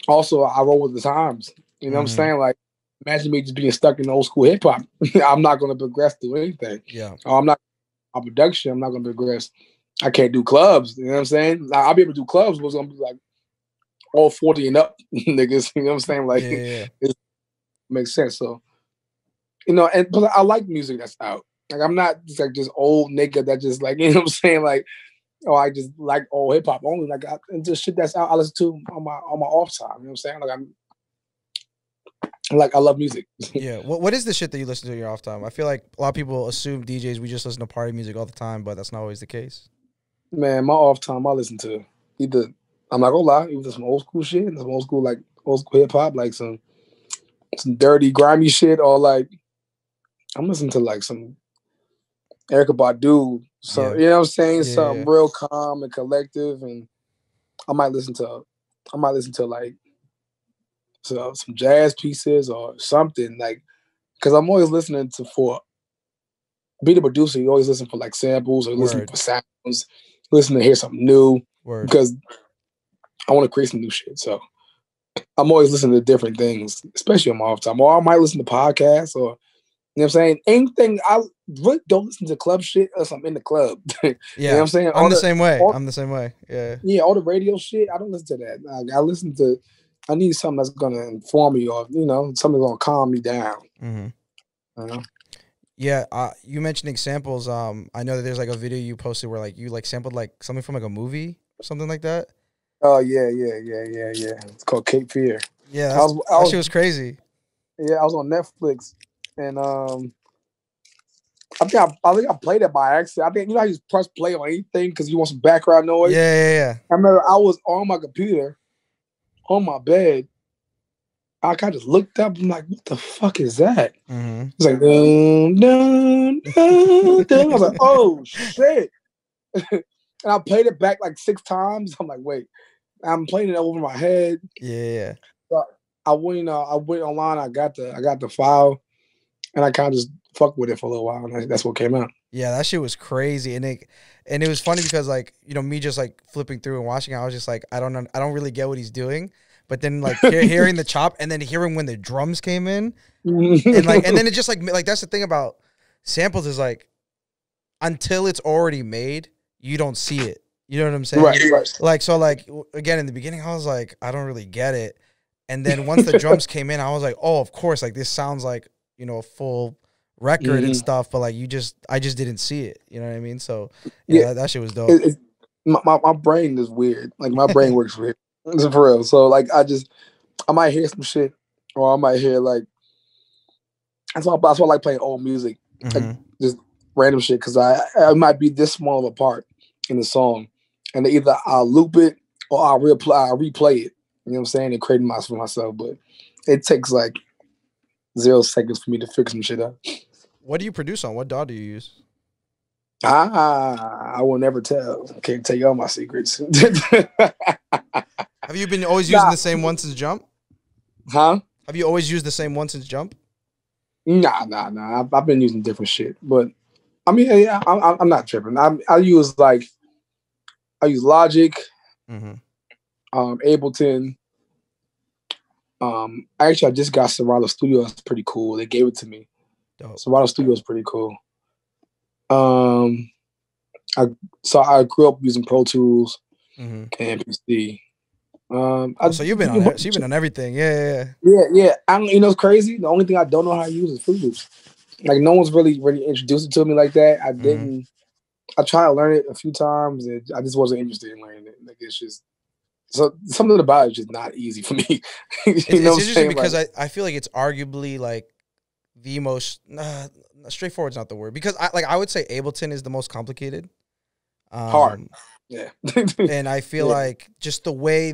S4: also I roll with the times. You know what I'm saying? Like, imagine me just being stuck in old school hip hop. I'm not going to progress through anything.
S3: Yeah.
S4: I'm not on production. I'm not going to progress. I can't do clubs. You know what I'm saying? I'll be able to do clubs, but it's going to be like all 40 and up niggas. You know what I'm saying? Like,
S3: Yeah.
S4: it makes sense. So, you know, and but I like music that's out. Like, I'm not just like this old nigga that just like, you know what I'm saying? Like, oh, I just like old hip hop only. Like, and just shit that's out, I listen to on my off time. You know what I'm saying? Like, I love music.
S3: Yeah. What is the shit that you listen to in your off time? I feel like a lot of people assume DJs, we just listen to party music all the time, but that's not always the case.
S4: Man, my off time, I listen to either, I'm not gonna lie, either some old school shit, some old school hip hop, like some dirty, grimy shit, or like I'm listening to like some Erykah Badu. So
S3: Yeah.
S4: you know what I'm saying?
S3: Yeah,
S4: Something real calm and collective, and I might listen to like some jazz pieces or something, like, because I'm always listening to, for being a producer, you always listen for like samples or listen for sounds, listen to hear something new.
S3: Word.
S4: Because I want to create some new shit. So I'm always listening to different things, especially on my off time. Or I might listen to podcasts, or you know what I'm saying? Anything. I really don't listen to club shit unless I'm in the club.
S3: Yeah.
S4: You know what I'm saying?
S3: I'm the same way. I'm the same way. Yeah.
S4: Yeah, all the radio shit, I don't listen to that. Like, I need something that's gonna inform me, or you know, something gonna calm me down.
S3: Mm-hmm.
S4: You know?
S3: Yeah, you mentioning samples. I know that there's like a video you posted where like you like sampled like something from like a movie or something like that.
S4: Oh yeah. It's called Cape Fear.
S3: Yeah, that shit was crazy.
S4: Yeah, I was on Netflix, and I think I played it by accident. I think, you know how you just press play on anything because you want some background noise.
S3: Yeah.
S4: I remember I was on my computer, on my bed. I kind of just looked up. I'm like, what the fuck is that?
S3: Mm-hmm.
S4: It's like, dun, dun, dun, dun. I was like, oh shit. And I played it back like 6 times. I'm like, wait, I'm playing it over my head.
S3: Yeah.
S4: So I went online. I got the file, and I kind of just fucked with it for a little while. And that's what came out.
S3: Yeah, that shit was crazy, and it was funny because like, you know, me just like flipping through and watching it, I was just like, I don't really get what he's doing. But then like hearing the chop and then hearing when the drums came in, and then it just like that's the thing about samples is like, until it's already made, you don't see it. You know what I'm saying?
S4: Right.
S3: Like, so like, again, in the beginning, I was like, I don't really get it. And then once the drums came in, I was like, oh, of course, like this sounds like, you know, a full record and stuff, but like I just didn't see it. You know what I mean? So yeah, that shit was dope.
S4: My brain is weird. Like, my brain works weird. It's for real. So like, I might hear some shit, or I might hear like, that's why I like playing old music, like just random shit, because I might be this small of a part in the song, and either I'll loop it or I'll replay it. You know what I'm saying? And create for myself, but it takes like 0 seconds for me to fix some shit up.
S3: What do you produce on? What DAW do you use?
S4: I will never tell. I can't tell you all my secrets.
S3: Have you been always using the same one since Jump?
S4: Huh?
S3: Have you always used the same one since Jump?
S4: Nah. I've been using different shit, but I mean, yeah, I'm not tripping. I use Logic, Ableton. Actually, I just got Serato Studio. That's pretty cool. They gave it to me. Dope. Serato Studio is pretty cool. I grew up using Pro Tools and MPC.
S3: So you've been on everything. Yeah.
S4: You know, it's crazy. The only thing I don't know how to use is Fruit Loops. Like, no one's really introduced it to me like that. I didn't. I tried to learn it a few times, and I just wasn't interested in learning it. Like, it's just something about it is just not easy for me.
S3: It's interesting because I feel like it's arguably like the most straightforward is not the word, because I would say Ableton is the most complicated.
S4: Hard. Yeah.
S3: And I feel like just the way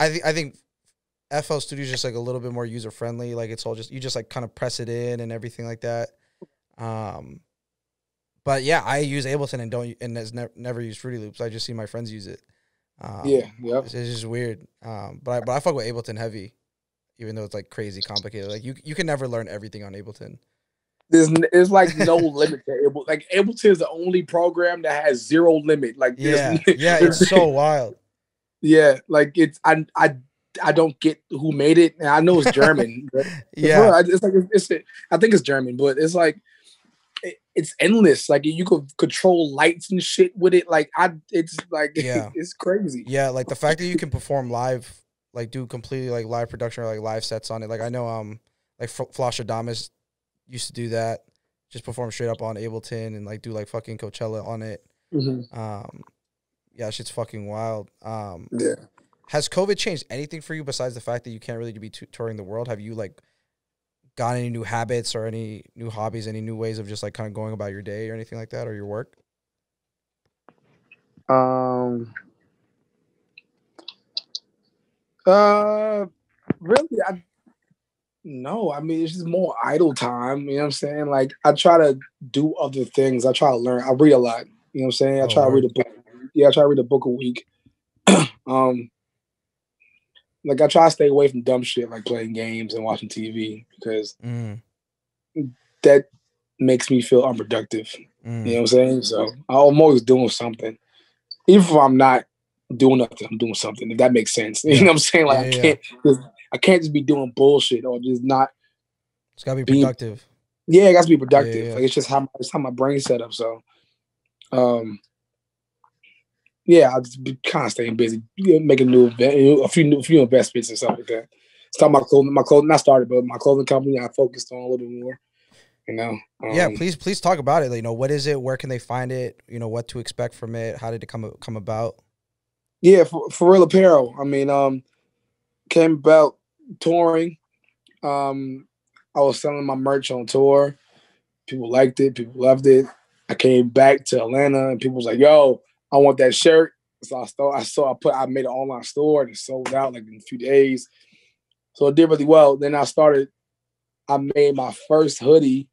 S3: I think FL Studio is just like a little bit more user friendly. Like, it's all just, you just like kind of press it in and everything like that. But yeah, I use Ableton and has never used Fruity Loops. I just see my friends use it. It's just weird. But I fuck with Ableton heavy, even though it's like crazy complicated. Like, you can never learn everything on Ableton.
S4: There's like no limit to Ableton. Like, Ableton is the only program that has 0 limit. Like,
S3: it's so wild.
S4: Yeah, like, it's I don't get who made it, and I know it's German. But
S3: yeah,
S4: it's like I think it's German, but it's like it's endless. Like you could control lights and shit with it. Like it's like it's crazy.
S3: Yeah, like the fact that you can perform live, like do completely like live production or like live sets on it. Like I know like Flostradamus used to do that, just perform straight up on Ableton and like do like fucking Coachella on it. Yeah, shit's fucking wild.
S4: Yeah.
S3: Has COVID changed anything for you besides the fact that you can't really be touring the world? Have you like got any new habits or any new hobbies, any new ways of just like kind of going about your day or anything like that, or your work?
S4: Really, no. I mean, it's just more idle time. You know what I'm saying? Like, I try to do other things. I try to learn. I read a lot. You know what I'm saying? I try to read a book. Yeah, I try to read a book a week. Like, I try to stay away from dumb shit like playing games and watching TV because that makes me feel unproductive. You know what I'm saying? So I'm always doing something. Even if I'm not doing nothing, I'm doing something, if that makes sense. You know what I'm saying? Like, I can't just be doing bullshit or just not.
S3: It's gotta be productive.
S4: Yeah, it got to be productive. Like, it's just how my brain's set up. So, yeah, I'll just be kind of staying busy, making a few investments and stuff like that. Start my clothing. Not started, but my clothing company. I focused on a little bit more. You know.
S3: Yeah, please talk about it. Like, you know, what is it? Where can they find it? You know, what to expect from it? How did it come about?
S4: Yeah, FORREAL Apparel. I mean, came about touring. I was selling my merch on tour. People liked it. People loved it. I came back to Atlanta and people was like, "Yo, I want that shirt." So I made an online store and it sold out like in a few days. So it did really well. Then I made my first hoodie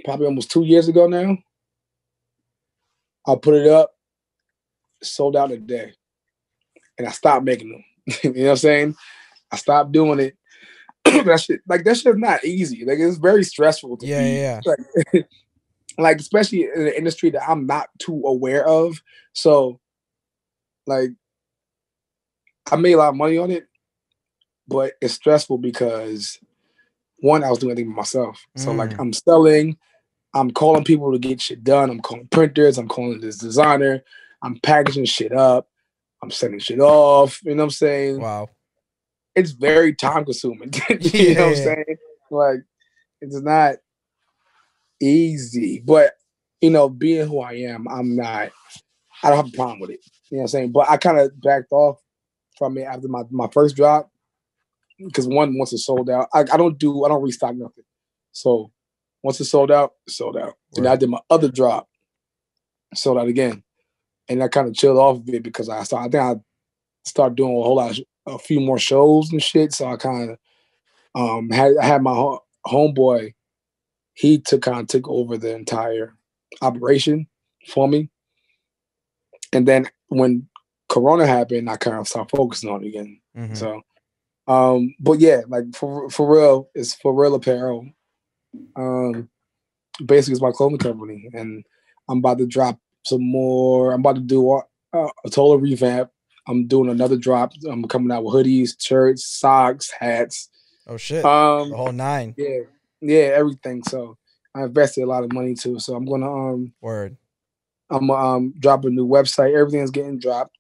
S4: probably almost 2 years ago now. I put it up, sold out in a day. And I stopped making them. You know what I'm saying? I stopped doing it. That shit's not easy. Like, it's very stressful to be. Like, especially in an industry that I'm not too aware of. So, like, I made a lot of money on it, but it's stressful because, one, I was doing everything myself. So, like, I'm selling, I'm calling people to get shit done. I'm calling printers. I'm calling this designer. I'm packaging shit up. I'm sending shit off. You know what I'm saying?
S3: Wow.
S4: It's very time consuming. You know what I'm saying? Like, it's not easy. But, you know, being who I am, I don't have a problem with it. You know what I'm saying? But I kind of backed off from it after my first drop. Because once it's sold out, I don't restock nothing. So once it's sold out, it's sold out. And I did my other drop, sold out again. And I kind of chilled off of it because I think I started doing a few more shows and shit. So I kind of had my homeboy. He took over the entire operation for me. And then when Corona happened, I kind of started focusing on it again. So, but yeah, like for real, it's FORREAL Apparel. Basically, it's my clothing company, and I'm about to drop some more. I'm about to do a total revamp. I'm doing another drop. I'm coming out with hoodies, shirts, socks, hats.
S3: Oh shit! The whole nine.
S4: Yeah, everything. So I invested a lot of money too. So I'm gonna I'm gonna drop a new website. Everything's getting dropped.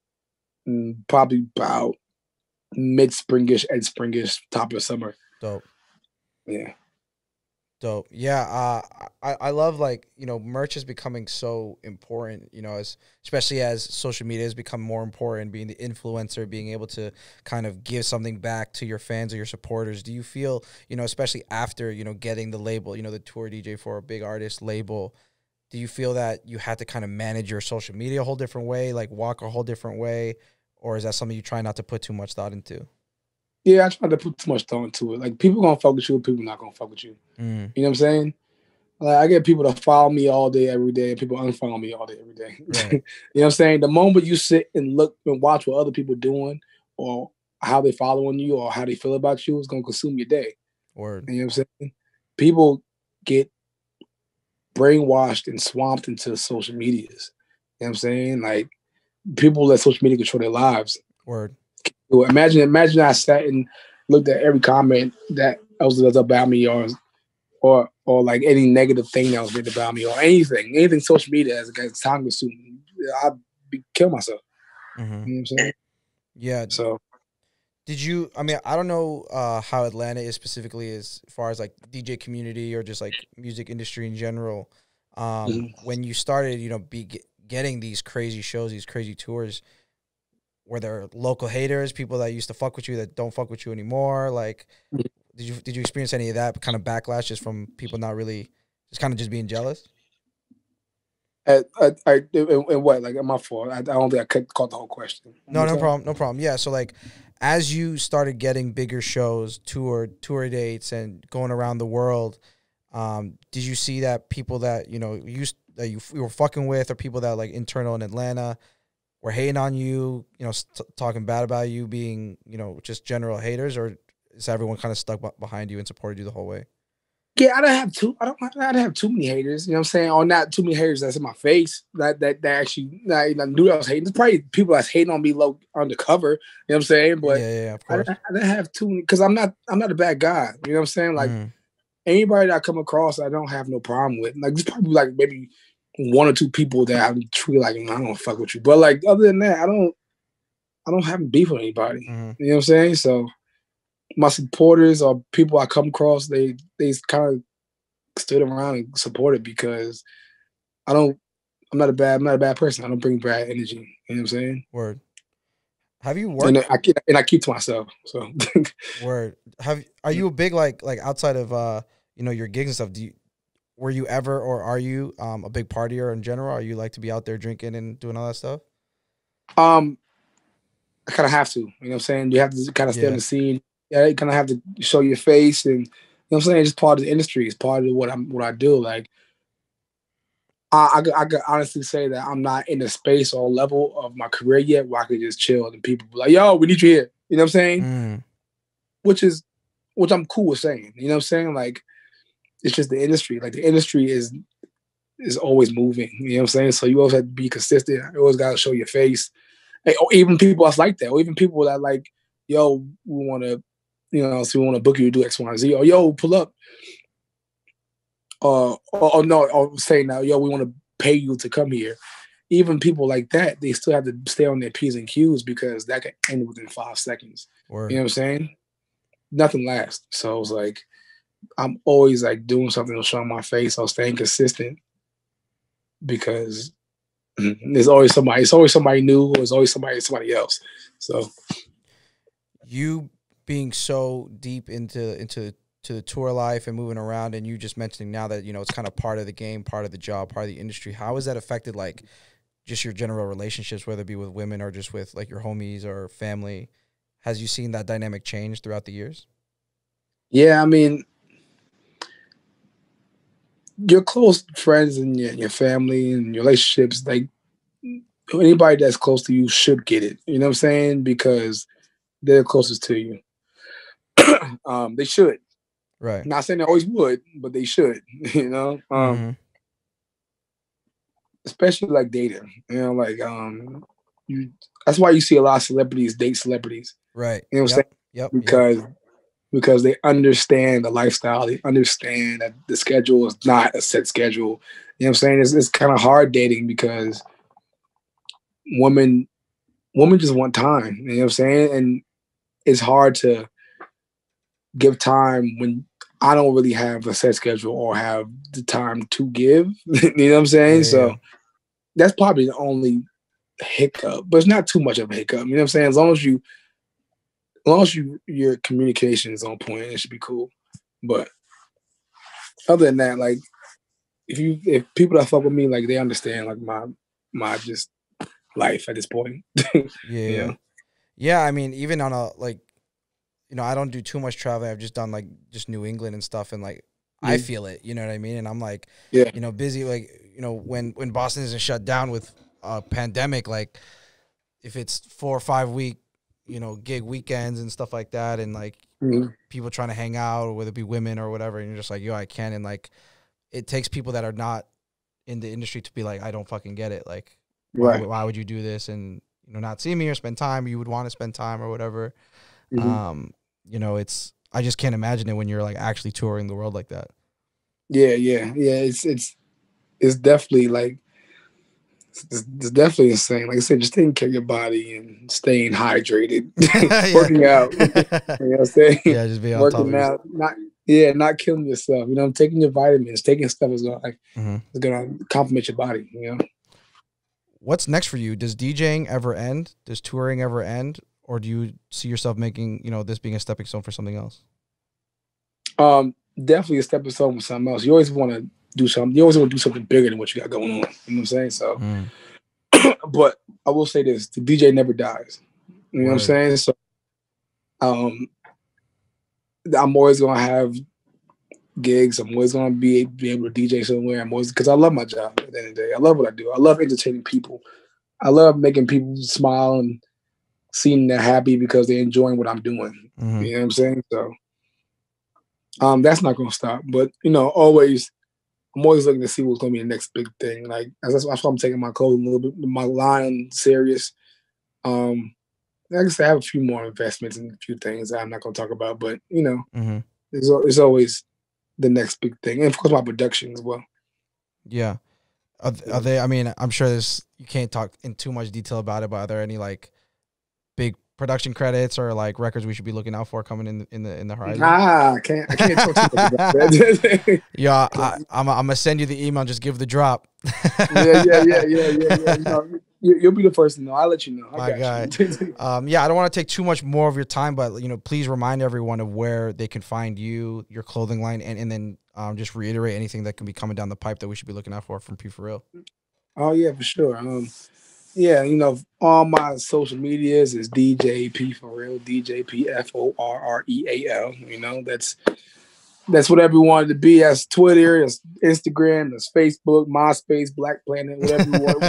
S4: Probably about mid-springish, end-springish, top of summer.
S3: Dope.
S4: Yeah.
S3: Dope. Yeah. I love, like, you know, merch is becoming so important, you know, especially as social media has become more important, being the influencer, being able to kind of give something back to your fans or your supporters. Do you feel, you know, especially after, you know, getting the label, you know, the tour DJ for a big artist label, do you feel that you had to kind of manage your social media a whole different way, like walk a whole different way? Or is that something you try not to put too much thought into?
S4: Yeah, I try to put too much thought into it. Like, people gonna fuck with you, people not gonna fuck with you. You know what I'm saying? Like, I get people to follow me all day, every day, and people unfollow me all day, every day. Right. You know what I'm saying? The moment you sit and look and watch what other people are doing, or how they following you, or how they feel about you, it's gonna consume your day.
S3: Word.
S4: You know what I'm saying? People get brainwashed and swamped into social medias. You know what I'm saying? Like, people let social media control their lives.
S3: Word.
S4: Imagine I sat and looked at every comment that was about me, or or like any negative thing that was written about me or anything social media as a time consuming, I'd kill myself.
S3: Mm-hmm.
S4: You know what I'm saying?
S3: Yeah.
S4: So
S3: Did you? I mean, I don't know how Atlanta is specifically as far as like DJ community or just like music industry in general. When you started, getting these crazy shows, these crazy tours, were there local haters, people that used to fuck with you that don't fuck with you anymore? Like, did you experience any of that kind of backlash just from people not really, just kind of just being jealous?
S4: and what? Like, my fault. I don't think I caught the whole question. One
S3: No,
S4: more
S3: no
S4: time?
S3: problem, no problem. Yeah, so like, as you started getting bigger shows, tour dates, and going around the world, did you see that people that you were fucking with, or people that like internal in Atlanta were hating on you, talking bad about you, being just general haters, or is everyone kind of stuck behind you and supported you the whole way?
S4: Yeah, I don't have too many haters. You know what I'm saying? Or not too many haters that's in my face that actually knew I was hating. There's probably people that's hating on me low undercover. You know what I'm saying? But
S3: Yeah, of
S4: I
S3: course.
S4: didn't have too many because I'm not a bad guy. You know what I'm saying? Like
S3: Mhm.
S4: anybody that I come across, I don't have no problem with. Like there's probably like maybe one or two people that I'm truly like, I don't fuck with you. But like other than that, I don't have beef with anybody.
S3: Mhm.
S4: You know what I'm saying? So my supporters or people I come across, they kind of stood around and supported because I'm not a bad person. I don't bring bad energy. You know what I'm saying?
S3: Word. Have you
S4: And
S3: worked?
S4: I keep to myself. So
S3: Word. Are you a big like outside of your gigs and stuff? Were you ever, or are you a big partier in general? Are you like to be out there drinking and doing all that stuff?
S4: I kind of have to. You know what I'm saying? You have to kind of stay on
S3: Yeah.
S4: the scene. Yeah, you kind of have to show your face, and you know what I'm saying. It's part of the industry. It's part of what I do. Like I could honestly say that I'm not in the space or level of my career yet where I could just chill and people be like, "Yo, we need you here." You know what I'm saying?
S3: Mm.
S4: Which I'm cool with saying. You know what I'm saying? Like it's just the industry. Like the industry is always moving. You know what I'm saying? So you always have to be consistent. You always got to show your face. Or even people that's like that, or even people that like, yo, we want to, so we want to book you to do X, Y, and Z, or yo, pull up, or no, or saying now, yo, we want to pay you to come here. Even people like that, they still have to stay on their P's and Q's because that can end within 5 seconds.
S3: Word.
S4: You know what I'm saying? Nothing lasts. So it's like I'm always like doing something to show my face or staying consistent because there's always somebody. It's always somebody new. Or it's always somebody else. So
S3: You being so deep into to the tour life and moving around, and you just mentioning now that it's kind of part of the game, part of the job, part of the industry. How has that affected like just your general relationships, whether it be with women or just with like your homies or family? Has you seen that dynamic change throughout the years?
S4: yeah, I mean, your close friends and your family and your relationships, like anybody that's close to you should get it. You know what I'm saying? Because they're closest to you. They should.
S3: Right.
S4: Not saying they always would, but they should. You know,
S3: Mm-hmm.
S4: especially like dating. You know, like you. That's why you see a lot of celebrities date celebrities.
S3: Right.
S4: You know what I'm
S3: Yep.
S4: saying?
S3: Yep.
S4: Because they understand the lifestyle. They understand that the schedule is not a set schedule. You know what I'm saying? It's kind of hard dating because women just want time. You know what I'm saying? And it's hard to give time when I don't really have a set schedule or have the time to give. You know what I'm saying?
S3: Yeah.
S4: So that's probably the only hiccup, but it's not too much of a hiccup. You know what I'm saying? As long as your communication is on point, it should be cool. But other than that, like if people that fuck with me, like they understand like my just life at this point.
S3: Yeah.
S4: Yeah.
S3: Yeah. I mean, even on a like, I don't do too much traveling. I've just done like just New England and stuff, and like I
S4: Mhm.
S3: feel it. You know what I mean? And I'm like,
S4: Yeah.
S3: busy. Like when Boston isn't shut down with a pandemic, like if it's 4 or 5 week, gig weekends and stuff like that, and like
S4: Mhm.
S3: people trying to hang out, or whether it be women or whatever, and you're just like, yo, I can, and like it takes people that are not in the industry to be like, I don't fucking get it. Like,
S4: Right.
S3: why would you do this and not see me or spend time? You would want to spend time or whatever.
S4: Mhm.
S3: It's I just can't imagine it when you're like actually touring the world like that.
S4: yeah. It's definitely like it's definitely insane. Like I said, just taking care of your body and staying hydrated,
S3: Yeah.
S4: working out. You know what I'm saying?
S3: Yeah, just be on top of
S4: Working
S3: your.
S4: out, not killing yourself. You know, taking your vitamins, taking stuff is gonna complement your body. You know.
S3: What's next for you? Does DJing ever end? Does touring ever end? Or do you see yourself making, this being a stepping stone for something else?
S4: Definitely a stepping stone with something else. You always want to do something. You always want to do something bigger than what you got going on. You know what I'm saying? So, but I will say this: the DJ never dies. You know what I'm saying? So, I'm always gonna have gigs. I'm always gonna be able to DJ somewhere. I'm always because I love my job. At the end of the day, I love what I do. I love entertaining people. I love making people smile and seeing they're happy because they're enjoying what I'm doing. You know what I'm saying? So. That's not gonna stop, but I'm always looking to see what's gonna be the next big thing. Like that's why I'm taking my code a little bit, my line serious. Like I said, I have a few more investments in a few things that I'm not gonna talk about, but it's always the next big thing, and of course my production as well.
S3: Yeah, are they? I mean, I'm sure you can't talk in too much detail about it, but are there any like big production credits or like records we should be looking out for coming in the horizon?
S4: I can't talk too much about that.
S3: Yeah, I'm gonna send you the email. Just give the drop.
S4: Yeah. You'll be the first to know. I'll let you know.
S3: My guy. Yeah, I don't want to take too much more of your time, but please remind everyone of where they can find you, your clothing line, and then just reiterate anything that can be coming down the pipe that we should be looking out for from P For Real.
S4: Oh yeah, for sure. Yeah, all my social medias is DJ P FORREAL, DJ P FORREAL. That's whatever you wanted to be. That's Twitter, that's Instagram, that's Facebook, MySpace, Black Planet, whatever you want,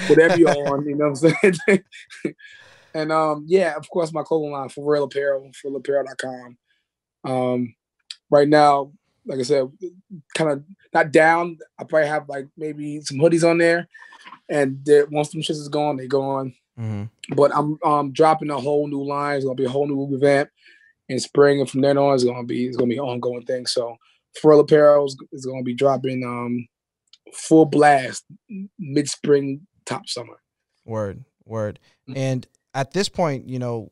S4: whatever you're on. You know what I'm saying? And yeah, of course, my clothing line, FORREAL Apparel, FORREALapparel.com. Right now, like I said, kind of not down. I probably have like maybe some hoodies on there. And once them shits is gone, they gone. But I'm dropping a whole new line. It's gonna be a whole new event in spring, and from then on, it's gonna be an ongoing thing. So, FORREAL Apparel is gonna be dropping full blast mid-spring, top summer.
S3: Word. And at this point,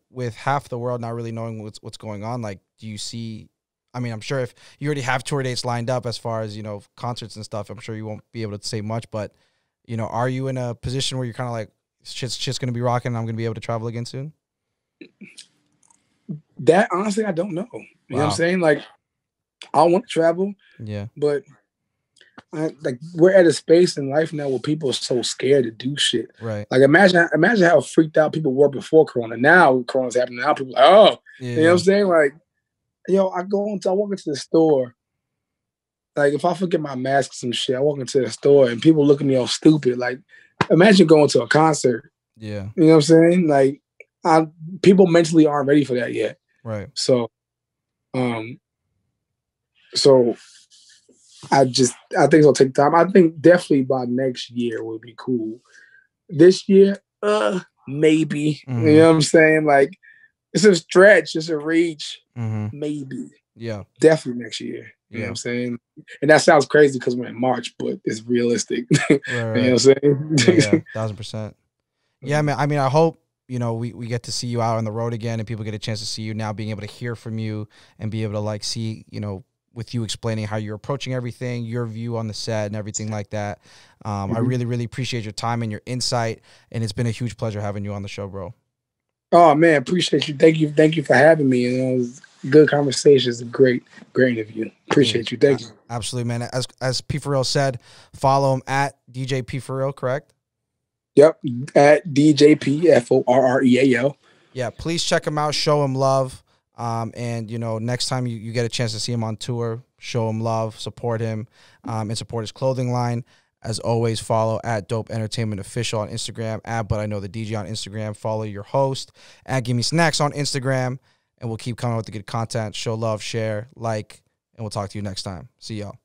S3: with half the world not really knowing what's going on, like, do you see? I mean, I'm sure if you already have tour dates lined up as far as concerts and stuff, I'm sure you won't be able to say much, but. Are you in a position where you're kind of like, shit's going to be rocking and I'm going to be able to travel again soon?
S4: That, honestly, I don't know. You know what I'm saying? Like, I want to travel.
S3: Yeah.
S4: But, we're at a space in life now where people are so scared to do shit.
S3: Right.
S4: Like, imagine how freaked out people were before Corona. Now, Corona's happening. Now, people are like, oh. Yeah. You know what I'm saying? Like, I walk into the store. Like, if I forget my mask or some shit, I walk into the store and people look at me all stupid. Like, imagine going to a concert.
S3: Yeah.
S4: You know what I'm saying? Like, people mentally aren't ready for that yet.
S3: Right.
S4: So, I think it'll take time. I think definitely by next year will be cool. This year, maybe. You know what I'm saying? Like, it's a stretch. It's a reach. Maybe.
S3: Yeah.
S4: Definitely next year. You know what I'm saying? And that sounds crazy because we're in March, but it's realistic. Right. You know what I'm saying?
S3: Yeah, 1,000%. Yeah, I mean, I hope, we get to see you out on the road again and people get a chance to see you now, being able to hear from you and be able to like see, with you explaining how you're approaching everything, your view on the set and everything like that. I really, really appreciate your time and your insight. And it's been a huge pleasure having you on the show, bro. Oh man, appreciate you. Thank you for having me. It was good conversations, great interview. Appreciate you. Thank you. Absolutely, man. As P For Real said, follow him at DJ P For Real, correct? Yep, at DJ P FORREAL. Yeah, please check him out. Show him love. And next time you get a chance to see him on tour, show him love, support him, and support his clothing line. As always, follow at Dope Entertainment Official on Instagram, at But I Know the DJ on Instagram. Follow your host at Gimme Snacks on Instagram, and we'll keep coming with the good content. Show love, share, like, and we'll talk to you next time. See y'all.